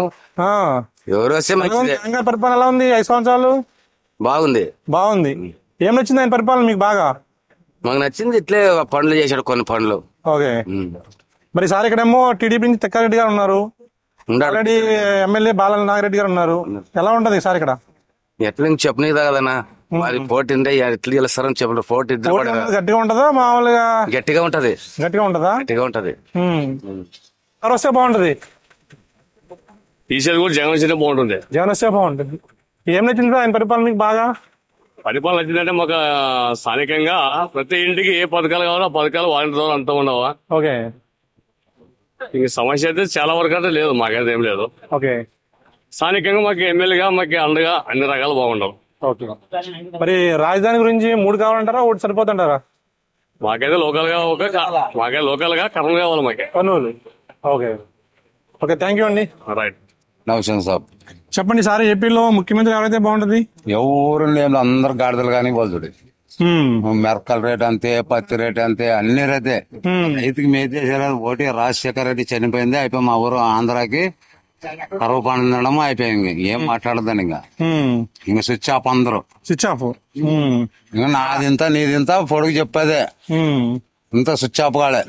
ఎవరు వస్తే మంచిదే. తెలంగాణ పరిపాలన ఎలా ఉంది 5 సంవత్సరాలు? బాగుంది. బాగుంది. ఏం నచ్చింది ఆయన పరిపాలన మీకు బాగా? మాకు నచ్చింది ఇట్లే పనులు చేశాడు, కొన్ని పనులు. ఓకే, మరి సార్ ఇక్కడేమో టీడీపీ నుంచి తిక్కారెడ్డి గారు ఉన్నారు, ఆల్రెడీ ఎమ్మెల్యే బాల నాగిరెడ్డి గారు ఉన్నారు. ఎలా ఉంటది సార్ ఇక్కడ? ఎట్లా చెప్పలేదు కదన్నా, మరి పోటీ ఉంటే ఎట్లా గెలుస్తారని చెప్పండి. పోటీ గట్టిగా ఉంటదా మామూలుగా? గట్టిగా ఉంటది. గట్టిగా ఉంటదా? గట్టిగా ఉంటది. ఎవరు వస్తే బాగుంటది? ఈసారి కూడా జగన్ వస్తే బాగుంటుంది. జగన్ వస్తే బాగుంటుంది. ఏం నచ్చింది ఆయన పరిపాలన మీకు బాగా? పరిపాలన నచ్చిందంటే మాకు స్థానికంగా ప్రతి ఇంటికి ఏ పథకాలు కావాలో ఆ పథకాలు వాలంటీర్ ద్వారా అంతా ఉండవా. ఓకే, ఇంక సమస్య అయితే చాలా వరకు అయితే లేదు, మాకైతే ఏం లేదు. ఓకే, స్థానికంగా మాకు ఎమ్మెల్యేగా మాకు అండగా అన్ని రకాలు బాగుండవు. ఓకే, మరి రాజధాని గురించి 3 కావాలంటారా, 1 సరిపోతుంటారా? మాకైతే లోకల్ గా కర్నూలు కావాలి మాకే. Kurnool. Okay, okay, thank you అండి. రైట్. నమస్కారం సార్. చెప్పండి సార్, ఏపీలో ముఖ్యమంత్రి ఎవరైతే బాగుంటది? ఎవరు లేదు, అందరు గాడిదలు కానీ బోల్చుడి. మిరపకాయల రేట్ అంతే, పత్తి రేట్ అంతే, అన్ని రేటే. రైతుకి మేతేసారు. ఒకటి రాజశేఖర రెడ్డి చనిపోయింది, అయిపోయి మా ఊరు ఆంధ్రాకి కరువు పండడం అయిపోయింది. ఏం మాట్లాడదండి ఇంకా స్విచ్ ఆఫ్, అందరూ స్విచ్ ఆఫ్. ఇంకా నాదింత నీదింత పొడుగు చెప్పేదే, ఇంత స్విచ్ ఆఫ్ కాలే.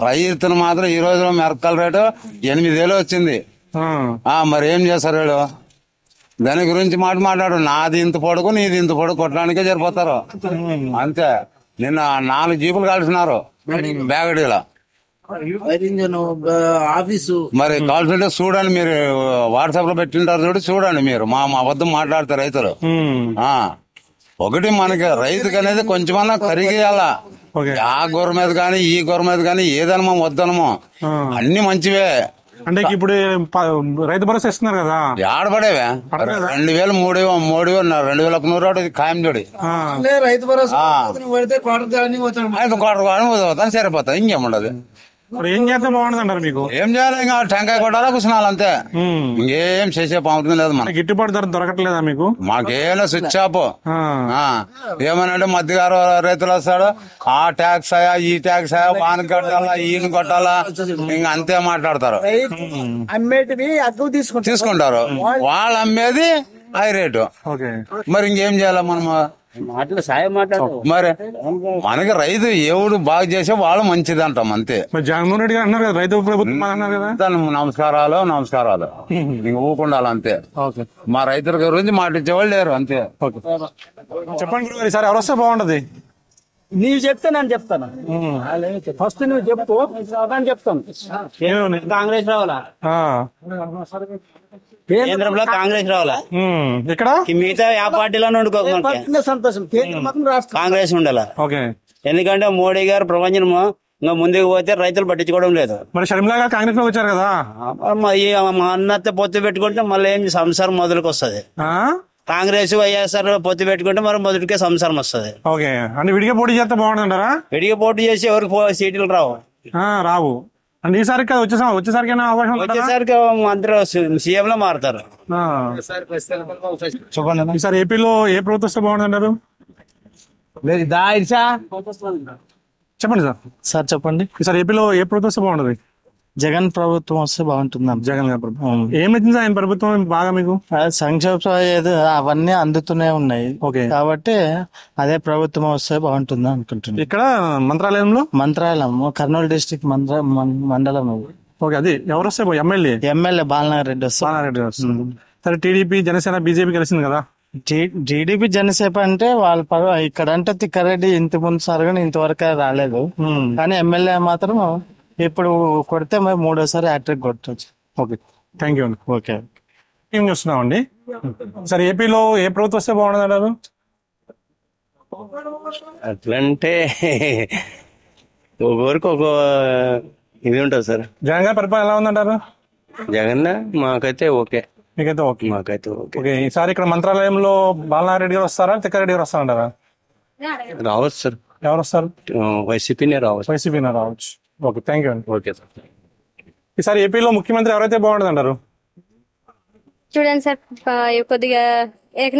రైతును మాత్రం ఈ రోజు మిరపకాయల రేటు 8,000 వచ్చింది. మరి ఏం చేస్తారు వీళ్ళు? దాని గురించి మాట్లాడు. నాది ఇంత పొడుగు నీది ఇంత పొడుగు కొట్టడానికే సరిపోతారు అంతే. నిన్న 4 జీపులు కాల్చినారు బ్యాగడీలో. ఆఫీసు మరి కాల్చుంటే చూడండి, మీరు వాట్సాప్ లో పెట్టింటారు చూడండి. మీరు మా అబద్ధం మాట్లాడతారు రైతులు. ఒకటి మనకి రైతుకి అనేది కొంచెమన్నా కరిగేయాల. ఆ గొర్రె మీద కానీ ఈ గొర్రె మీద కానీ ఏదనమో వద్దనమో అన్ని మంచివే. అంటే ఇప్పుడు రైతు భరోసా ఇస్తున్నారు కదా, ఆడపడేవే 2,000 3,000 2,100 ఖాయం చూడి. రైతు భరోసా పోతాను సరిపోతా, ఇంకేముండదు. ఏం చేస్తే బాగుంటుంది అంటారు మీకు? ఏం చేయాలి? ఇంకా టెంకాయ కొట్టాలా, కూర్చున్నాలి అంతే. ఇంకేం చేసే పాముతుంది లేదు. మనకి గిట్టుబాటు ధర దొరకట్లేదా మీకు? మాకేం స్విచ్ ఆఫ్. ఏమనంటే మధ్యగారు రైతులు వస్తాడు, ఆ ట్యాక్స్ అయ్యా ఈ ట్యాక్స్ అయ్యా, వానికి కట్టాలా ఈయన కొట్టాలా, ఇంకా అంతే మాట్లాడతారు. అమ్మేటివి తీసుకుంటారు, వాళ్ళు అమ్మేది హై రేటు. మరి ఇంకేం చేయాలి మనము? మరి మనకి రైతు ఎవడు బాగా చేసే వాళ్ళు మంచిది అంటాం అంతే. జగన్మోహన్ రెడ్డి గారు అన్నారు కదా రైతు ప్రభుత్వం అన్నారు కదా. నమస్కారాలు ఇంక ఊకుండాలి అంతే. మా రైతుల గురించి మాటించేవాళ్ళు లేరు అంతే. చెప్పండి సార్, ఎవరు వస్తే బాగుంటది? నీవు చెప్తే నేను చెప్తాను. ఫస్ట్ నువ్వు చెప్పు, నేను చెప్తాను. కాంగ్రెస్ రావాలా? కేంద్రంలో కాంగ్రెస్ రావాలా? ఇక్కడ మిగతా ఆ పార్టీలో సంతోషం, కాంగ్రెస్ ఉండాలా. ఎందుకంటే మోడీ గారు ప్రపంచం ఇంకా ముందుకు పోతే రైతులు పట్టించుకోవడం లేదు. మరి షర్మిలా గారు కాంగ్రెస్ లో వచ్చారు కదా, మా అన్నతో పొత్తు పెట్టుకుంటే మళ్ళీ ఏం సంసారం మొదలుకు వస్తుంది. కాంగ్రెస్ వైఎస్ఆర్ పొత్తు పెట్టుకుంటే మరి మొదటికే సంసారం వస్తుంది. అంటే విడిగా పోటీ చేస్తే బాగుంటుందంటారా? విడిగా పోటీ చేసి ఎవరికి సీట్లు రావు. అంటే ఈసారికి వచ్చేసరికి వచ్చేసరికి మంత్రి సీఎం లో మారుతారు. చెప్పండి, ఈసారి ఏపీలో ఏ ప్రభుత్వం వస్తే బాగుంటుందంటారు? చెప్పండి సార్. చెప్పండి, ఈసారి ఏపీలో ఏ ప్రభుత్వం వస్తే బాగుంటుంది? జగన్ ప్రభుత్వం వస్తే బాగుంటుంది. జగన్ ప్రభుత్వం ఏం నచ్చింది ఆయన ప్రభుత్వం బాగా మీకు? సంక్షేమ అవన్నీ అందుతూనే ఉన్నాయి కాబట్టి అదే ప్రభుత్వం వస్తే బాగుంటుంది అనుకుంటున్నాను. ఇక్కడ మంత్రాలయం కర్నూలు డిస్ట్రిక్ట్ మండలం. అది ఎవరు వస్తే? ఎమ్మెల్యే బాలనాగిరెడ్డి వస్తారు. సరే, టీడీపీ జనసేన బీజేపీ కలిసింది కదా. టీడీపీ జనసేన అంటే వాళ్ళ ఇక్కడ అంటే తిక్కారెడ్డి ఇంత ముందు సార్ కానీ ఇంతవరకు రాలేదు. కానీ ఎమ్మెల్యే మాత్రం ఇప్పుడు కొడితే మరి 3వ హ్యాట్రిక్ కొట్టచ్చు. థ్యాంక్ యూ అండి. ఏం చూస్తున్నామండి? సరే, ఏపీలో ఏ ప్రభుత్వం వస్తే బాగుంటుంది అంటారు? అట్లంటే ఒక్కొక్కరికి ఒక ఇది ఉంటుంది సార్. జగన్ గారి పరిపాలన ఎలా ఉందంటారు? జగన్ మాకైతే ఓకే. మీకైతే ఓకే? మాకైతే ఓకే. ఈసారి ఇక్కడ మంత్రాలయంలో బాలనారెడ్డి గారు వస్తారా, తిక్కారెడ్డి గారు వస్తారంటారా? రావచ్చు సార్. ఎవరు వస్తారు? వైసీపీనే రావచ్చు. ఓకే, థ్యాంక్ యూ అండి. Okay sir. ఈసారి ఏపీలో ముఖ్యమంత్రి ఎవరైతే బాగుంటుంది అంటారు? చూడండి సార్, కొద్దిగా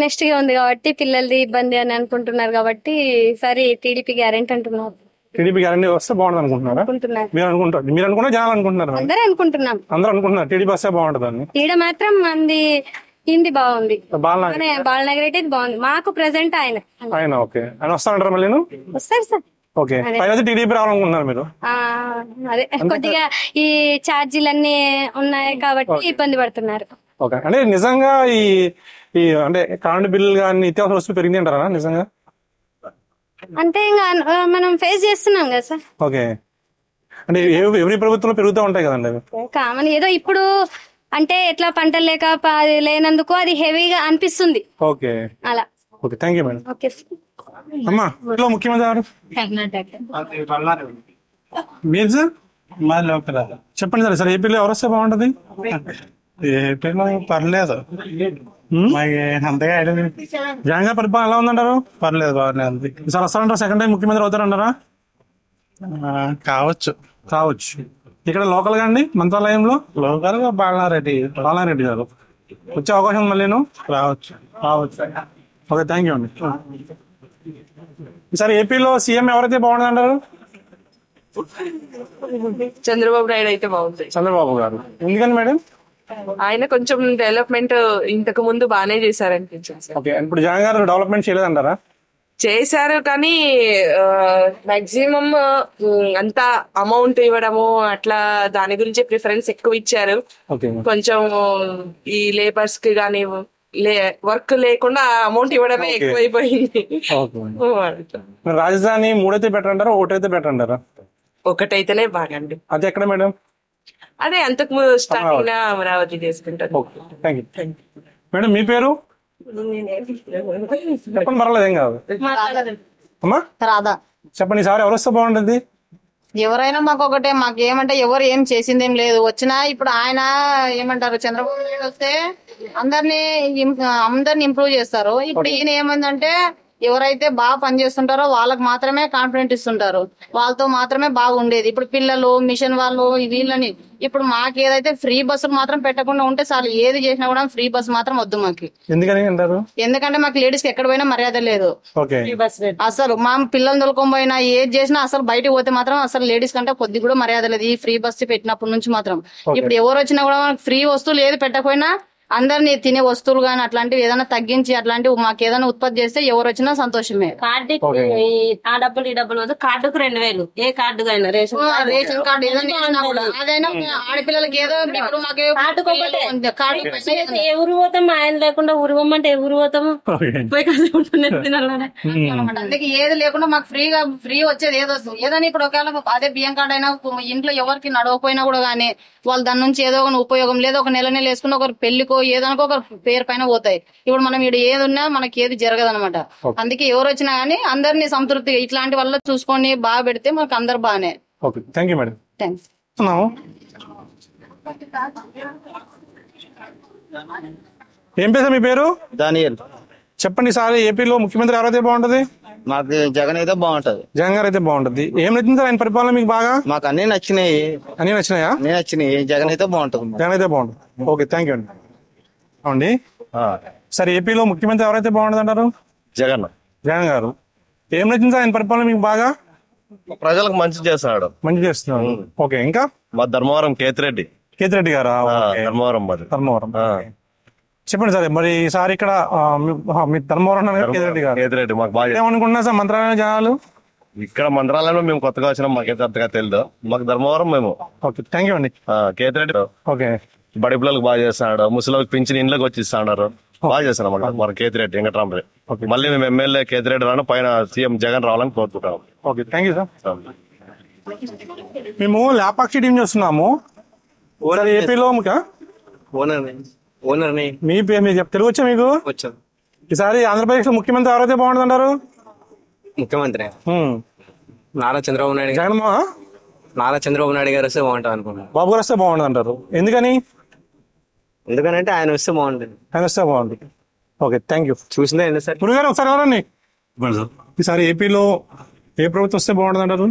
నెక్స్ట్ గా ఉంది కాబట్టి పిల్లలది ఇబ్బంది అని అనుకుంటున్నారు కాబట్టి సరే టీడీపీ గ్యారెంటీ అంటున్నారు. టీడీపీ గ్యారెంటీ వస్తే బాగుంటుంది అనుకుంటున్నారా? మీరు అనుకుంటారు జనాలు అనుకుంటున్నారు? అందరూ అనుకుంటున్నాం. అందరూ అనుకుంటున్నారు టీడీపీ వస్తే బాగుంటుంది. ఈడ మాత్రం మంది హిందీ బాగుంది, బాలనగర్ అయితే బాగుంది. మాకు ప్రెసెంట్ ఆయన ఓకే ఆయన వస్తానంటారు మళ్ళీ? వస్తారు సార్. ఓకే పైన టీడీపీ రావాలనుకుంటున్నారు మీరు? అదే కొద్దిగా ఈ ఛార్జీలన్నీ ఉన్నాయి కాబట్టి ఇబ్బంది పడుతున్నారు. ఓకే అంటే నిజంగా ఈ అంటే కరెంట్ బిల్ కానీ నిత్యావసర వస్తువులు పెరిగింది అంటారా నిజంగా? అంటే ఇంకా మనం ఫేస్ చేస్తున్నాం కదా సార్. ఓకే అంటే ఎవరి ప్రభుత్వంలో పెరుగుతూ ఉంటాయి కదండి కామన్. ఏదో ఇప్పుడు అంటే ఎట్లా పంటలు లేనందుకు అది హెవీగా అనిపిస్తుంది. ఓకే అలా. Okay thank you madam. Okay అమ్మా ముఖ్యమంత్రి గారు మీరు సార్? చెప్పండి సార్. సార్ ఏపీలో ఎవరు వస్తే బాగుంటది? ఏపీలో పర్లేదు, అంతగా జగన్ గారి పరిపాలన ఎలా ఉందంటారు? పర్లేదు, బాగానే ఉంది. సార్ వస్తారంటారా? సెకండ్ టైం ముఖ్యమంత్రి అవుతారంటారా? కావచ్చు. ఇక్కడ లోకల్ గా అండి మంత్రాలయంలో లోకల్ గా బాలనారెడ్డి గారు వచ్చే అవకాశం మళ్ళీ రావచ్చు. ఓకే థ్యాంక్ యూ అండి. ఈసారి ఏపీలో సీఎం ఎవరైతే బాగుంటుందంటారు? చంద్రబాబు నాయుడు అయితే బాగుంటుంది. చంద్రబాబు గారు ఎందుకని మేడం? ఆయన కొంచెం డెవలప్మెంట్ ఇంతకు ముందు బాగానే చేశారనిపించింది. ఓకే ఇప్పుడు జగన్ గారు డెవలప్మెంట్ చేయలేదంటారా? చేశారు కానీ మాక్సిమం అంత అమౌంట్ ఇవ్వడము అట్లా దాని గురించి ప్రిఫరెన్స్ ఎక్కువ ఇచ్చారు. కొంచెం ఈ లేబర్స్ కి గానీ వర్క్ లేకుండా అమౌంట్ ఇవ్వడమే ఎక్కువైపోయింది. రాజధాని 3 అయితే బెటర్ అంటారా 1 అయితే బెటర్ అంటారా? 1 అయితేనే బాగండి. అది ఎక్కడ మేడం? అదే అంతకు ముందు స్టార్టింగ్ అమరావతి చేసుకుంటారు. మేడం మీ పేరు? చెప్పండి పర్వాలేదు, ఏం కాదు. అమ్మా చెప్పండి సార్ ఎవరు వస్తే బాగుంటుంది? ఎవరైనా మాకు ఒకటే, మాకు ఏమంటే ఎవరు ఏం చేసిందేం లేదు. వచ్చినా ఇప్పుడు ఆయన ఏమంటారు చంద్రబాబు నాయుడు వస్తే అందరినీ ఇంప్రూవ్ చేస్తారు. ఇప్పుడు ఈయన ఏమందంటే ఎవరైతే బాగా పనిచేస్తుంటారో వాళ్ళకి మాత్రమే కాన్ఫిడెంట్ ఇస్తుంటారు, వాళ్ళతో మాత్రమే బాగుండేది. ఇప్పుడు పిల్లలు మిషన్ వాళ్ళు వీళ్ళని ఇప్పుడు మాకు ఏదైతే ఫ్రీ బస్సులు మాత్రం పెట్టకుండా ఉంటే చాలు, ఏది చేసినా కూడా ఫ్రీ బస్ మాత్రం వద్దు మాకు. ఎందుకని అంటారు? ఎందుకంటే మాకు లేడీస్ కి ఎక్కడ పోయినా మర్యాద లేదు. అసలు మా పిల్లల్ని తొలుకొని పోయినా ఏది చేసినా అసలు బయటకు పోతే మాత్రం అసలు లేడీస్ కంటే కొద్ది కూడా మర్యాద లేదు ఈ ఫ్రీ బస్ పెట్టినప్పటి నుంచి మాత్రం. ఇప్పుడు ఎవరు వచ్చినా కూడా ఫ్రీ వస్తువులు ఏది పెట్టకపోయినా అందరినీ తినే వస్తువులు గానీ అట్లాంటివి ఏదైనా తగ్గించి అట్లాంటివి మాకు ఏదైనా ఉత్పత్తి చేస్తే ఎవరు వచ్చినా సంతోషమే. కార్డుకి ఆ డబ్బులు ఈ డబ్బులు వద్దు, కార్డుకు 2000 ఏ కార్డు అయినా రేషన్ కార్డు ఏదైనా కూడా అదైనా ఆడపిల్లలకి ఏదో ఇప్పుడు మాకు ఊరు పోతాం, ఆయన లేకుండా ఊరు పోమంటే ఊరు పోతాము పోయి అందుకే ఏది లేకుండా మాకు ఫ్రీ వచ్చేది ఏదో ఏదైనా ఇప్పుడు ఒకవేళ అదే బియ్యం కార్డు అయినా ఇంట్లో ఎవరికి నడవకపోయినా కూడా గానీ వాళ్ళు దాని నుంచి ఏదో ఒక ఉపయోగం లేదు, ఒక నెల వేసుకుని ఒకరు పెళ్లికో ఏదనుకో ఒక పేరు పైన పోతాయి. ఇప్పుడు మనం ఇక్కడ ఏది ఉన్నా మనకి ఏది జరగదనమాట. అందుకే ఎవరు వచ్చినా గానీ అందరినీ సంతృప్తిగా ఇట్లాంటి వల్ల చూసుకొని బాగా పెడితే మనకు అందరు బాగానే. Thank you madam. థ్యాంక్స్. ఏం పేరు మీ పేరు? దానియల్. చెప్పండి సార్ ఏపీలో ముఖ్యమంత్రి ఎవరైతే బాగుంటది? మాకు జగన్ అయితే బాగుంటది. జగన్ గారు అయితే బాగుంటది. ఏం నచ్చింది సార్ ఆయన పరిపాలన మీకు బాగా? మాకు అన్ని నచ్చినాయి. అన్ని నచ్చినాయా? అన్ని నచ్చినాయి. జగన్ అయితే బాగుంటది. జగన్ అయితే బాగుంటుంది. ఓకే థ్యాంక్ యూ అండి. అవునండి సార్ ఏపీలో ముఖ్యమంత్రి ఎవరైతే బాగుంటుంది అంటారు? జగన్. జగన్ గారు ఏం నచ్చింది సార్ ఆయన పరిపాలన మీకు బాగా? ప్రజలకు మంచి చేస్తున్నాడు. మంచి చేస్తున్నాడు. ఓకే ఇంకా మా ధర్మవరం కేతిరెడ్డి గారా? ధర్మవరం చెప్పండి సార్. మరి ఈసారి ఇక్కడ మీ ధర్మవరం కేతిరెడ్డి మాకు బాగా ఏమనుకుంటున్నా సార్ మంత్రాలయం జనాలు? ఇక్కడ మంత్రాలయంలో మేము కొత్తగా వచ్చినాం, మాకైతే అంతగా తెలియదు. మాకు ధర్మవరం మేము. ఓకే థ్యాంక్ యూ అండి. కేతిరెడ్డి ఓకే బడి పిల్లలకు బాగా చేస్తున్నాడు, ముసలికి పింఛన్ ఇంట్లోకి వచ్చి ఇస్తున్నారు, బాగా చేస్తున్నాం మన కేతిరెడ్డి వెంకటరామరెడ్డి. మళ్ళీ మేము ఎమ్మెల్యే కేతిరెడ్డి రాను, పైన సీఎం జగన్ రావాలని కోరుకుంటాం. Okay thank you sir. మేము లేపాక్షి టీం చేస్తున్నాము ఏపీలో. మీ పేరు మీరు తెలుగు వచ్చా మీకు? ఈసారి ఆంధ్రప్రదేశ్ లో ముఖ్యమంత్రి ఎవరైతే బాగుంటుంది అంటారు? ముఖ్యమంత్రి నారా చంద్రబాబు నాయుడు. జగన్మోహన్ నారా చంద్రబాబు నాయుడు గారు వస్తే బాగుంటుంది అనుకుంటున్నాను. బాబు గారు వస్తే బాగుంటుంది అంటారు. ఎందుకని? ఎందుకంటే ఆయన వస్తే బాగుంటుంది. ఆయన వస్తే బాగుంటుంది. Okay thank you. చూసిందా ఏంటి సార్? గురుగారు ఒకసారి ఎవరండి ఈసారి ఏపీలో ఏ ప్రభుత్వం వస్తే బాగుంటుంది అంటారు?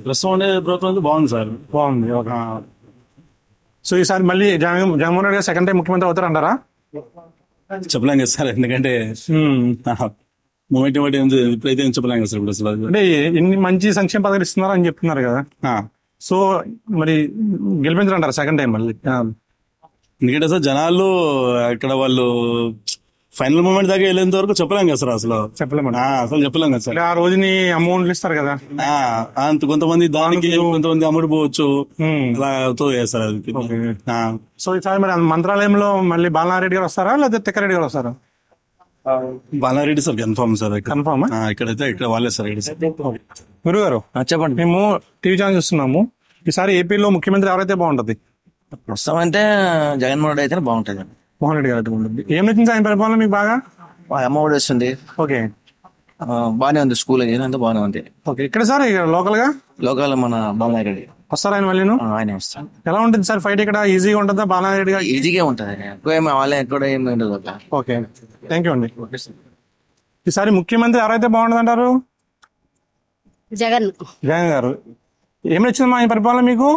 ప్రస్తుతం ఉండే ప్రభుత్వం బాగుంది సార్. బాగుంది. సో ఈసారి మళ్ళీ జగన్మోహన్ రెడ్డి గారు సెకండ్ టైం ముఖ్యమంత్రి అవుతారంటారా? చెప్పలేం కదా సార్, ఎందుకంటే మూమెంట్ ఇప్పుడైతే ఏం చెప్పలేం కదా సార్. ఇప్పుడు అసలు అంటే ఇన్ని మంచి సంక్షేమ పథకాలు ఇస్తున్నారు అని చెప్తున్నారు కదా, సో మరి గెలిపించారంటారా సెకండ్ టైం మళ్ళీ? ఎందుకంటే సార్ జనాలు ఇక్కడ వాళ్ళు ఫైనల్ మూమెంట్ దాకా వెళ్ళేంత వరకు చెప్పలేం కదా సార్. అసలు అసలు చెప్పలేం కదా సార్. ఆ రోజుని అమౌంట్లు ఇస్తారు కదా, అంత కొంతమంది దానికి కొంతమంది అమ్ముడు పోవచ్చు, అలా అవుతుంది కదా సార్ అది. సో ఈసారి మరి మంత్రాలయంలో మళ్ళీ బాలనారెడ్డి గారు వస్తారా లేదా తిక్కారెడ్డి గారు వస్తారా? బాలనారెడ్డి సార్ కన్ఫర్మ్ సార్. కన్ఫర్మ్ ఇక్కడైతే ఇక్కడ వాళ్ళే సార్. గురువు గారు చెప్పండి, మేము టీవీ ఛానల్ చూస్తున్నాము, ఈసారి ఏపీలో ముఖ్యమంత్రి ఎవరైతే బాగుంటది? ప్రస్తుతం అంటే జగన్మోహన్ రెడ్డి అయితే బాగుంటది. మోహన్ రెడ్డి గారు అయితే బాగుంటుంది. ఏం నచ్చింది ఆయన పరిపాలన మీకు బాగా? అమ్మఒడి వస్తుంది, ఓకే, బాగానే ఉంది. స్కూల్ అంతా బాగానే ఉంది. ఓకే, ఇక్కడ సార్ లోకల్ మన బాలనారెడ్డి వస్తారు ఆయన మళ్ళీ? ఆయన వస్తారు. ఎలా ఉంటుంది సార్ ఫైట్ ఇక్కడ? ఈజీగా ఉంటుందా బాలనారెడ్డి గారు? ఈజీగా ఉంటుంది, ఎక్కువ వాళ్ళ ఎక్కడ ఏమి ఉండదు. ఓకే, థ్యాంక్ యూ అండి. ఈసారి ముఖ్యమంత్రి ఎవరైతే బాగుంటుంది అంటారు? జగన్ గారు. ఏం నచ్చింది ఆయన పరిపాలన మీకు?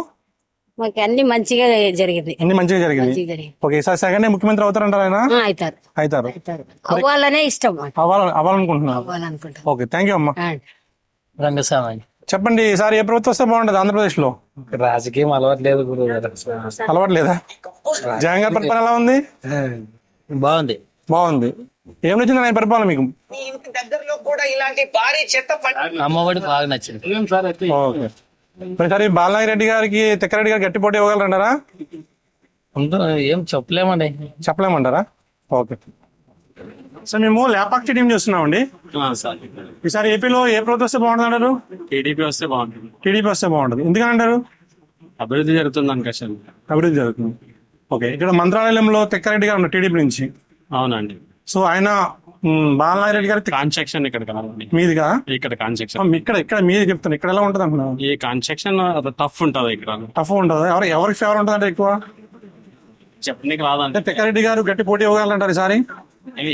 మాకు అన్ని మంచిగా జరిగింది. అన్ని మంచిగా జరిగింది. ఓకే, ఈసారి సెకండ్ ముఖ్యమంత్రి అవుతారంటారు ఆయన? అవుతారు. అవ్వాలనే ఇష్టం, అవ్వాలనుకుంటున్నారు. ఓకే, థ్యాంక్ యూ అమ్మా. రంగస్వామి చెప్పండి, ఈసారి ఏ ప్రభుత్వం వస్తే బాగుంటది ఆంధ్రప్రదేశ్ లో? రాజకీయం అలవాట్లేదు గురువు గారు. అలవాట్లేదా? జగన్ గారి పరిపాలన ఎలా ఉంది? బాగుంది. బాగుంది. ఏం నచ్చింది ఆయన పరిపాలన మీకు? అమ్మఒడి బాగా నచ్చింది. ఓకే, మరి బాలనారెడ్డి గారికి తిక్కారెడ్డి గారికి గట్టి పోటీ ఇవ్వగలరంటారా? ఏం చెప్పలేమండి. చెప్పలేమంటారా? ఓకే సార్, మేము లేపాక్షి టీం చూస్తున్నామండి. ఈసారి ఏపీలో ఏ ప్రభుత్వం వస్తే బాగుంటుంది అంటారు? టీడీపీ వస్తే బాగుంటుంది. టీడీపీ వస్తే బాగుంటుంది, ఎందుకని అంటారు? అభివృద్ధి జరుగుతుంది అనుకోసం. అభివృద్ధి జరుగుతుంది. ఓకే, ఇక్కడ మంత్రాలయంలో తిక్కారెడ్డి గారు ఉన్నారు టీడీపీ నుంచి. అవునండి. సో ఆయన బాలనారెడ్డి గారి కాన్స్ట్రక్షన్ ఇక్కడ కదండి మీదిగా? ఇక్కడ కాన్స్ట్రక్షన్ ఇక్కడ మీరు చెప్తాను, ఇక్కడ ఎలా ఉంటుంది అంటున్నా? ఈ కాన్స్ట్రక్షన్ టఫ్ ఉంటుంది. ఇక్కడ టఫ్ ఉంటుంది. ఎవరికి ఫేవర్ ఉంటుంది అంటే ఎక్కువ చెప్పనీకి రాదంటే తిక్కారెడ్డి గారు గట్టి పోటీ ఇవ్వగలంటారు ఈసారి?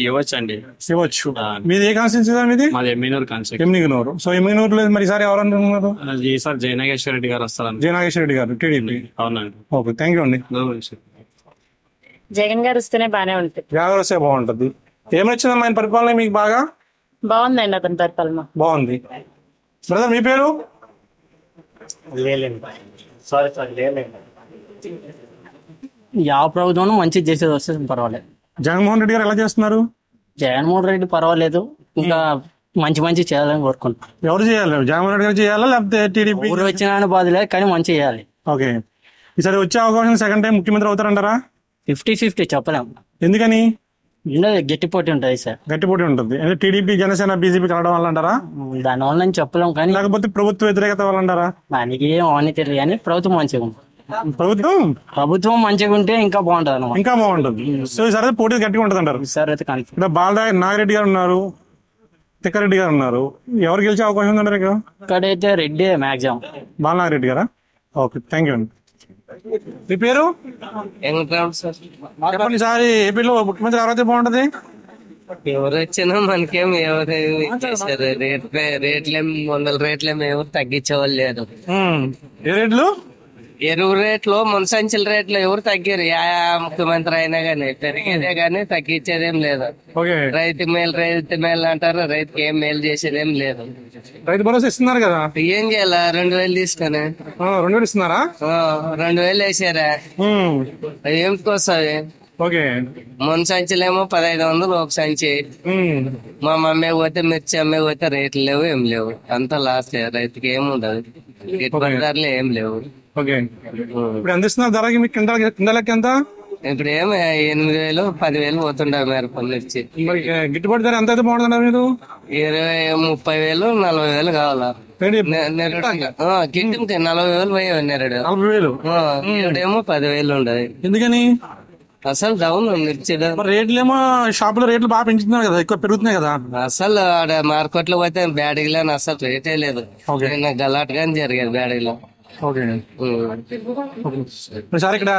ఇవ్వచ్చండి, ఇవ్వచ్చు. మీది ఏ కాన్స్టిట్యూన్సీ మీది? మాది ఎమ్మినూరు కాన్స్టిట్యూన్సీ. ఎమ్మినూరు. సో ఎమ్మినూరులో మరి ఈసారి ఎవరు అనుకున్నారు? ఈసారి జయనాగేశ్వర రెడ్డి గారు వస్తారు. జయనాగేశ్వర రెడ్డి గారు టీడీపీ. అవునండి. ఓకే, థ్యాంక్ యూ అండి. జగన్ గారు వస్తేనే బానే ఉంటుంది. జగన్ వస్తే బాగుంటుంది. ఏం నచ్చిందమ్మా ఆయన పరిపాలన మీకు బాగా? బాగుందండి అతని పరిపాలన. బాగుంది. బ్రదర్ మీ పేరు? ಯಾವ ప్రభుత్వం మంచి చేసేది వస్తే పర్వాలేదు. జగన్మోహన్ రెడ్డి గారు ఎలా చేస్తున్నారు? జగన్మోహన్ రెడ్డి పర్వాలేదు, ఇంకా మంచి మంచి చేయాలని కోరుకుంటున్నాను. ఎవరు చేయాలి? జగన్మోహన్ రెడ్డి గారు చేయాలా లేకపోతే టీడీపీ? ఊరు వచ్చిన బాధలేదు, కానీ మంచి చేయాలి. ఓకే, ఈసారి వచ్చే అవకాశం సెకండ్ టైం ముఖ్యమంత్రి అవుతారంటారా? 50-50 చెప్పలేము. ఎందుకని? గట్టి పోటీ ఉంటుంది సార్. గట్టి పోటీ ఉంటుంది అంటే టీడీపీ జనసేన బీజేపీ కలవడం వల్ల అంటారా? దానివల్ల చెప్పలేం, కానీ లేకపోతే ప్రభుత్వ వ్యతిరేకత వల్ల అంటారా? దానికి ఏం అని తెలియదు, కానీ ప్రభుత్వం మంచిగా ఉంటుంది. ప్రభుత్వం మంచిగా ఉంటే ఇంకా బాగుంటది అన్నమాట. ఇంకా బాగుంటుంది. సో ఈసారి పోటీ గట్టిగా ఉంటుంది అంటారు? సార్ అయితే ఇక్కడ నాగిరెడ్డి గారు ఉన్నారు, తిక్కారెడ్డి గారు ఉన్నారు, ఎవరు గెలిచే అవకాశం ఉందంటారు? ఇక్కడైతే రెడ్డి మ్యాక్సిమం. బాలనాగిరెడ్డి గారా? ఓకే, థ్యాంక్ యూ అండి. మీ పేరు? చెప్పండి, ఈసారి ఏపీలో ముఖ్యమంత్రి ఎవరైతే బాగుంటది? ఎవరు వచ్చినా మనకేం ఎవరు రేట్లేం 100 రేట్లేం ఎవరు తగ్గించేవాళ్ళు లేరు. ఏ రేట్లు? ఎరువు రేట్లు మున్సంచుల రేట్లు ఎవరు తగ్గారు. ముఖ్యమంత్రి అయినా గానీ పెరిగేదే గానీ తగ్గించేదేం లేదు. రైతు మేలు అంటారు, రైతుకి ఏం మేలు చేసేదేం లేదు. రైతు భరోసా ఇస్తున్నారు కదా, ఏం చేయాలా? 2000 తీసుకొని 2000 ఇస్తున్నారా? 2000 వేసారా? ఏమిటికొస్తావి? మున్సంచులేమో 1500 ఒక సంచి. మా మమ్మీ పోతే మిర్చి అమ్మే పోతే రేట్లు లేవు, ఏం లేవు. అంతా లాస్ట్. రైతుకి ఏమి ఉండదు, గిట్టుబాటు ధరలు ఏం లేవు. ఇప్పుడు అందిస్తున్నారు ధరకి మీకు కిందలకి ఎంత? ఇప్పుడు ఏమి 8000 10,000 పోతుండే మిరపలు మిర్చి. గిట్టుబాటు ధర ఎంత అయితే బాగుంటుందా? మీరు 20,000 40,000 కావాలా? కింటికి 40,000 పోయావు నేరుడు. 40,000 ఇప్పుడేమో 10,000 ఉండదు. ఎందుకని? అసలు డౌన్ మిర్చి రేట్లేమో షాప్ లో రేట్లు బాగా పెంచుతున్నారు కదా, ఎక్కువ పెరుగుతున్నాయి కదా. అసలు ఆడ మార్కెట్ లో పోతే బ్యాడీలో అసలు రేటే లేదు. గలాట్ గానీ జరిగేది బ్యాడీలో. సార్ ఇక్కడ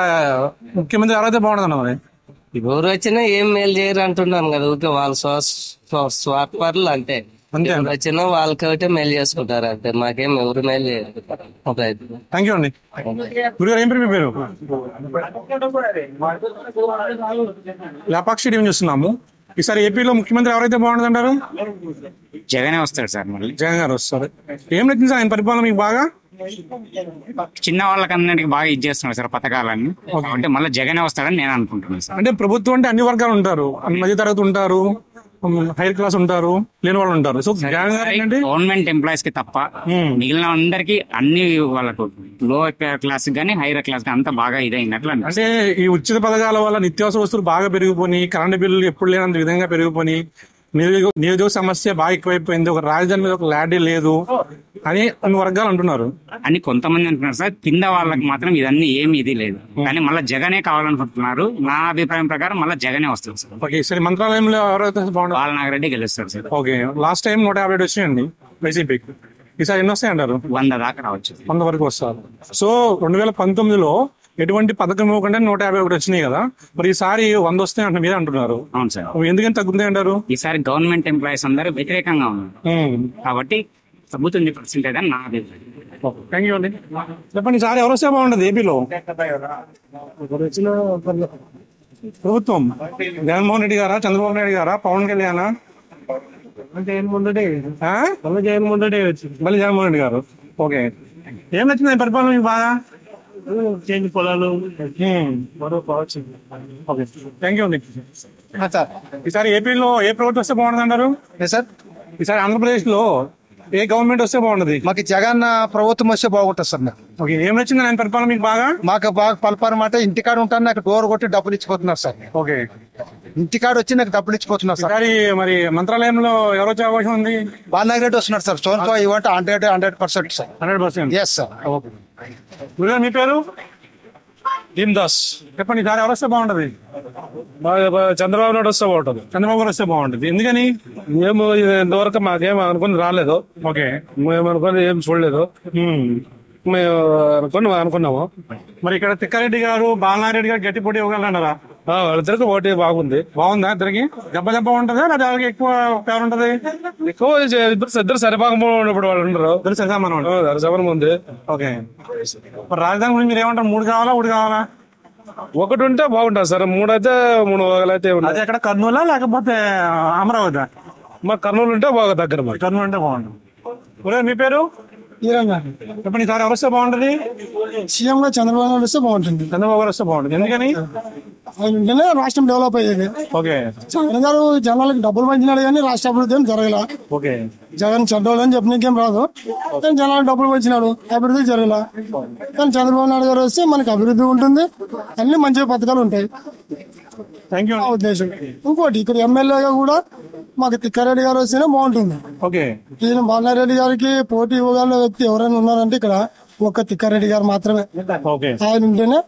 ముఖ్యమంత్రి ఎవరైతే బాగుంటుంది మరి? ఎవరు వచ్చినా ఏం మేలు చేయరు అంటున్నాను కదా, ఊరికే వాళ్ళ స్వార్థపరులు అంతే. అంతే ఎవరు వచ్చినా వాళ్ళకైతే మేలు చేసుకుంటారు అంతే, మాకేం ఎవరు మేలు చేయరు రైతులు. థ్యాంక్ యూ అండి. గురుగారు ఏం పేరు మీ పేరు? లేపాక్షి టీవీ చూస్తున్నాము. ఈసారి ఏపీలో ముఖ్యమంత్రి ఎవరైతే బాగుంటుందంటారు? జగనే వస్తాడు సార్. మళ్ళీ జగన్ గారు వస్తారు. ఏం నచ్చింది సార్ ఆయన పరిపాలన మీకు బాగా? చిన్న వాళ్ళకన్నిటికి బాగా ఇచ్చేస్తున్నాడు సార్ పథకాలన్నీ. అంటే మళ్ళీ జగనే వస్తాడని నేను అనుకుంటున్నాను సార్. అంటే ప్రభుత్వం అంటే అన్ని వర్గాలు ఉంటారు, మధ్య తరగతి ఉంటారు, హైయర్ క్లాస్ ఉంటారు, లేని వాళ్ళు ఉంటారు. సో జగన్ గారు ఏంటంటే గవర్నమెంట్ ఎంప్లాయీస్ కి తప్ప మిగిలిన అందరికి అన్ని వాళ్ళకు లో క్లాస్ గానీ హైయర్ క్లాస్ గా అంతా బాగా ఇదైనట్లు అంటే ఈ ఉచిత పథకాల వల్ల నిత్యావసర వస్తువులు బాగా పెరిగిపోయి, కరెంట్ బిల్లులు ఎప్పుడు లేనంత విధంగా పెరిగిపోయి, నిరుద్యోగ సమస్య బాగా ఎక్కువైపోయింది, ఒక రాజధాని మీద ఒక ల్యాడీ లేదు అని అన్ని వర్గాలు అంటున్నారు. అని కొంతమంది అంటున్నారు సార్. కింద వాళ్ళకి మాత్రం ఇదన్నీ ఏమి ఇది లేదు, కానీ మళ్ళీ జగనే కావాలనుకుంటున్నారు. నా అభిప్రాయం ప్రకారం మళ్ళీ జగనే వస్తుంది సార్. ఓకే, సరే మంత్రాలయంలో ఎవరైతే బాగుంటుంది? బాలనాగిరెడ్డి గెలుస్తారు సార్. ఓకే, లాస్ట్ టైం 150 వచ్చినాయండి వైసీపీకి. ఈసారి ఎన్ని వస్తాయి అంటారు? 100 దాకా రావచ్చు. 100 వరకు వస్తారు. సో 2019లో ఎటువంటి పథకం ఇవ్వకుండా 151 వచ్చినాయి కదా, మరి ఈసారి 100 వస్తాయి అంటే మీరు అంటున్నారు. అవును సార్. ఎందుకని తగ్గుతాయి అంటారు? ఈసారి గవర్నమెంట్ ఎంప్లాయీస్ అందరూ వ్యతిరేకంగా ఉన్నారు కాబట్టి తగ్గుతుంది పర్సెంటేజ్ అని నా అభిప్రాయం. థ్యాంక్ యూ అండి. చెప్పండి, ఈసారి ఎవరు వస్తే బాగుంటుంది ఏపీలో? ప్రభుత్వం జగన్మోహన్ రెడ్డి గారా, చంద్రబాబు నాయుడు గారా, పవన్ కళ్యాణ్? మళ్ళీ జగన్మోహన్ రెడ్డి గారు. ఓకే, ఏం నచ్చింది పరిపాలన మీకు బాగా? చేంజ్ పొలాలు. ఓకే, థ్యాంక్ యూ అండి. ఈసారి ఏపీలో ఏ ప్రభుత్వం వస్తే బాగుంటుంది అంటారు? సార్ ఈసారి ఆంధ్రప్రదేశ్ లో ఏ గవర్నమెంట్ వస్తే బాగుంటది? మాకు జగన్ ప్రభుత్వం వస్తే బాగుంటుంది సార్. ఓకే, ఏం నచ్చింది ఆయన పరిపాలన మీకు బాగా? మాకు బాగా పరిపాలన ఇంటికాడ ఉంటాను, నాకు డోర్ కొట్టి డబ్బులు ఇచ్చిపోతున్నారు సార్. ఓకే, ఇంటికాడ వచ్చి నాకు డబ్బులు ఇచ్చిపోతున్నారు సార్. మరి మంత్రాలయంలో ఎవరు వచ్చే అవకాశం ఉంది? బాలనాగిరెడ్డి వస్తున్నారు సార్. సో ఇవంటే 100% సార్. 100%. Yes sir. ఓకే, మీ పేరు? భీమ్ దాస్. చెప్పండి, ఈసారి ఎవరు వస్తే బాగుంటది? చంద్రబాబు నాయుడు వస్తే బాగుంటది. చంద్రబాబు వస్తే బాగుంటది. ఎందుకని? మేము ఇంతవరకు మాకేం అనుకుని రాలేదు. ఓకే, మేము అనుకుని ఏం చూడలేదు. మేము అనుకున్నాము. మరి ఇక్కడ తిక్కారెడ్డి గారు, బాలనారెడ్డి గారు గట్టి పోటీ ఇవ్వగలరా? వాళ్ళిద్దరికి పోటీ బాగుంది. బాగుందా? ఇద్దరికి దెబ్బ ఉంటదా లేదా ఎక్కువ పేరు ఉంటది? ఎక్కువ ఇద్దరు సరిపాగం ఇప్పుడు వాళ్ళు ఉండరు. ఇద్దరు సరిసమానం ఉంది. ఓకే, మరి రాజధాని గురించి మీరు ఏమంటారు? 3 కావాలా 1 కావాలా? 1 ఉంటే బాగుంటుంది సార్. 3 అయితే 3 అయితే అది ఎక్కడ కర్నూలా లేకపోతే అమరావతి? మాకు కర్నూలు ఉంటే బాగా దగ్గర. మాకు కర్నూలు అంటే బాగుంటుంది. మీ పేరు? చెప్పండి, ఈసారి ఎవరు వస్తే బాగుంటది? సీఎం గా చంద్రబాబు నాయుడు వస్తే బాగుంటుంది. చంద్రబాబు గారు వస్తే బాగుంటుంది. ఎందుకని? రాష్ట్రం డెవలప్ అయ్యేది. ఓకే, జగన్ గారు జనాలకు డబ్బులు పంచినాడు కానీ రాష్ట్ర అభివృద్ధి ఏం జరగల. ఓకే, జగన్ చెడ్డోళ్ళు అని చెప్పనీకేం రాదు, కానీ జనాలకు డబ్బులు పంచినాడు, అభివృద్ధి జరగల. కానీ చంద్రబాబు నాయుడు గారు వస్తే మనకి అభివృద్ధి ఉంటుంది, అన్ని మంచి పథకాలు ఉంటాయి. Thank you. ఉద్దేశం. ఇంకోటి, ఇక్కడ ఎమ్మెల్యేగా కూడా మాకు తిక్కారెడ్డి గారు వస్తేనే బాగుంటుంది. ఓకే, ఈయన బాలనారెడ్డి గారికి పోటీ ఇవ్వగల వ్యక్తి ఎవరైనా ఉన్నారంటే ఇక్కడ ఒక్క తిక్కారెడ్డి గారు మాత్రమే. ఆయన ఉంటేనే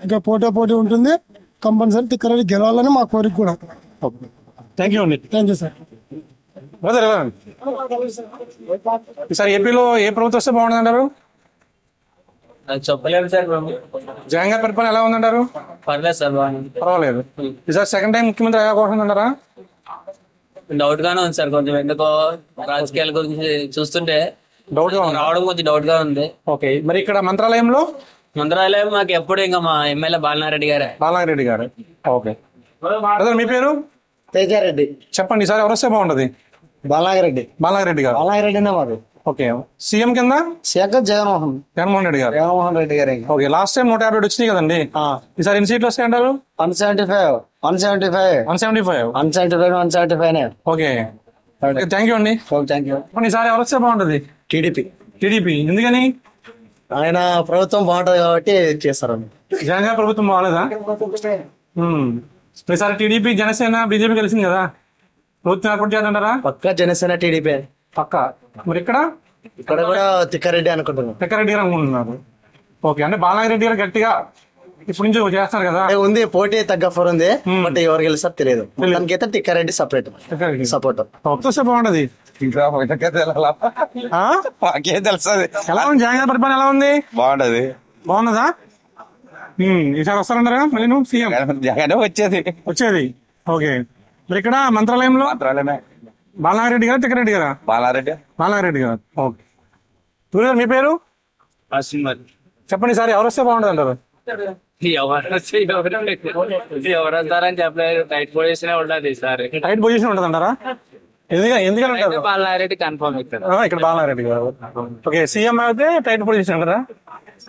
ఇక పోటీ ఉంటుంది. కంపల్సరీ తిక్కారెడ్డి గెలవాలని మా కోరిక కూడా. థ్యాంక్ యూ అండి. Thank you sir. ఈసారి ఏపీలో ఏ ప్రభుత్వం వస్తే బాగుంటుంది అంటారు? చెప్పలేము సార్. జగన్ గారి పరిపాలన ఎలా ఉందంటారు? పర్లేదు సార్, పర్వాలేదు. ఈసారి సెకండ్ టైం ముఖ్యమంత్రి అయ్యే అవకాశం ఉందంటారా? డౌట్ గానే ఉంది సార్. కొంచెం ఎందుకో రాజకీయాల గురించి చూస్తుంటే డౌట్ గా రావడం కొంచెం డౌట్ గా ఉంది. ఓకే, మరి ఇక్కడ మంత్రాలయం మాకు ఎప్పుడు ఇంకా మా ఎమ్మెల్యే బాలనారెడ్డి గారు. ఓకే, మీ పేరు? తేజారెడ్డి. చెప్పండి, ఈసారి ఎవరు వస్తే బాగుంటది? బాలనాగిరెడ్డి గారు. బాలనాగిరెడ్డి మాది. ఓకే, సీఎం కింద జగన్మోహన్ రెడ్డి గారు. ఓకే, లాస్ట్ టైం 150 వచ్చినాయి కదండి, ఈసారి ఎన్ని సీట్లు వస్తాయి అంటారు? 175. ఓకే, థ్యాంక్ యూ అండి. ఈసారి ఎవరు వస్తే బాగుంటది? టీడీపీ. ఎందుకని? ఆయన ప్రభుత్వం బాగుంటది కాబట్టి చేస్తారు. జగన్ గారి ప్రభుత్వం బాగాలేదా? ఈసారి టీడీపీ, జనసేన, బీజేపీ కలిసింది కదా, ప్రభుత్వం ఏర్పాటు చేద్దంటారా? పక్కా జనసేన, టీడీపీ పక్కా. మరి ఇక్కడ కూడా తిక్కారెడ్డి అనుకుంటున్నాను. తిక్కారెడ్డి గారు అనుకుంటున్నారు. ఓకే, అంటే బాలనాగిరెడ్డి గారు గట్టిగా ఇప్పుడు నుంచి చేస్తారు కదా? ఉంది, పోటీ తగ్గఫర్ ఉంది, బట్ ఎవరు గెలుస్తారు తెలియదు. దానికైతే తిక్కారెడ్డి సపరేట్ సపోర్ట్. వస్తే బాగుంటది. తెలుస్తుంది ఎలా ఉంది జగన్ గారి పరిపాలన? ఎలా ఉంది? బాగున్నదా? ఈసారి వస్తారంటారా మళ్ళీ నువ్వు సీఎం? జగన్ వచ్చేది. ఓకే, మరి ఇక్కడ మంత్రాలయంలో బాలనారెడ్డి గారు తిక్కరెడ్డి గారా? బాలనారెడ్డి గారు. ఓకే. గురుగారు మీ పేరు చెప్పండి సార్, ఎవరు వస్తే బాగుంటుంది అంటారు? ఎవరు వస్తారని చెప్పలేదు. టైట్ పొజిషన్ ఉంటది సార్. టైట్ పొజిషన్ ఉంటుంది అంటారా? ఎందుకంటే బాలనారెడ్డి కన్ఫర్మ్ అవుతారు. ఇక్కడ బాలనారెడ్డి గారు. ఓకే. సీఎం అయితే టైట్ పొజిషన్ అంటారా?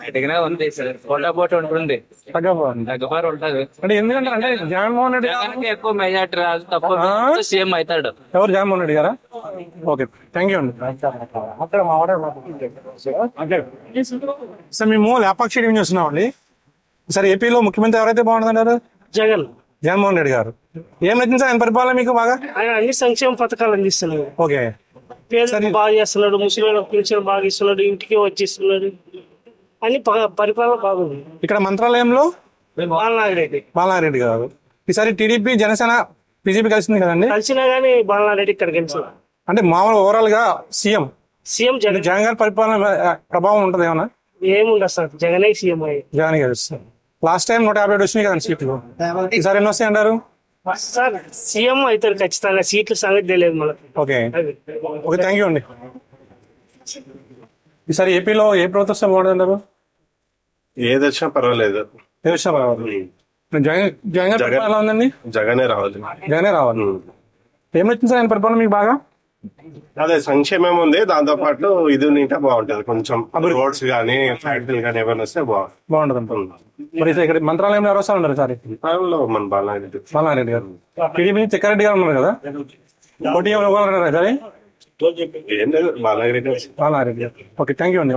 గట్టిగానే ఉంది సార్. పోటాపోటీ ఉంటుంది, తగ్గపారు ఉంటది. అంటే ఎందుకంటే అంటే జగన్మోహన్ రెడ్డి జగన్కి ఎక్కువ మెజార్టీ రాదు, తప్ప సీఎం అవుతాడు. ఎవరు? జగన్మోహన్ రెడ్డి గారా? ఓకే, థ్యాంక్ యూ అండి. సార్ మేము లేపాక్షి టీవీ చూస్తున్నాం అండి. సార్ ఏపీలో ముఖ్యమంత్రి ఎవరైతే బాగుంటుందంటారు? జగన్మోహన్ రెడ్డి గారు. ఏం నచ్చింది సార్ ఆయన పరిపాలన మీకు బాగా? ఆయన అన్ని సంక్షేమ పథకాలు అందిస్తున్నాడు. ఓకే. పేదలకు బాగా చేస్తున్నాడు, ముస్లింలకు పింఛన్ బాగా ఇస్తున్నాడు, ఇంటికి వచ్చిస్తున్నాడు, అన్ని పరిపాలన బాగుంది. ఇక్కడ మంత్రాలయంలో బాలనారెడ్డి గారు. ఈసారి టీడీపీ జనసేన బీజేపీ కలిసింది కదండి? కలిసినా గానీ బాలనారెడ్డి ఇక్కడ గెలిచారు. అంటే మామూలు ఓవరాల్ గా సీఎం జగన్ గారి పరిపాలన ప్రభావం ఉంటుంది ఏమన్నా? ఏముండదు సార్, జగనే సీఎం అయ్యి. జగన్ గెలుస్తారు. లాస్ట్ టైం 157 వచ్చినాయి కదండి సీట్లు. ఈసారి ఎన్ని వస్తాయి అంటారు? సార్ సీఎం అవుతారు ఖచ్చితంగా, సీట్ల సంగతి తెలియదు మనకు. ఓకే ఓకే, థ్యాంక్ యూ అండి. ఈసారి ఏపీలో ఏ ప్రభుత్వం వస్తే బాగుంటుంది అంటారు? ఏది వచ్చినా పర్వాలేదు. జగన్ పరిపాలన ఎలా ఉందండి? జగనే రావాలి. ఏం నచ్చింది సార్ ఆయన పరిపాలన మీకు బాగా? అదే సంక్షేమం ఉంది, దాంతో పాటు ఇది నింటే బాగుంటది. కొంచెం రోడ్స్ గానీ ఫ్యాక్టరీలు గానీ ఏమైనా వస్తే బాగుంటది. మరి ఇక్కడ మంత్రాలయంలో ఎవరు వస్తా ఉన్నారు సార్? మన బాలనారెడ్డి గారు. టీడీపీ తిక్కారెడ్డి గారు ఉన్నారు కదా, పోటీ ఇవ్వాలన్నారు సరే. ఏం లేదు, బాలనారెడ్డి గారు. ఓకే, థ్యాంక్ యూ అండి.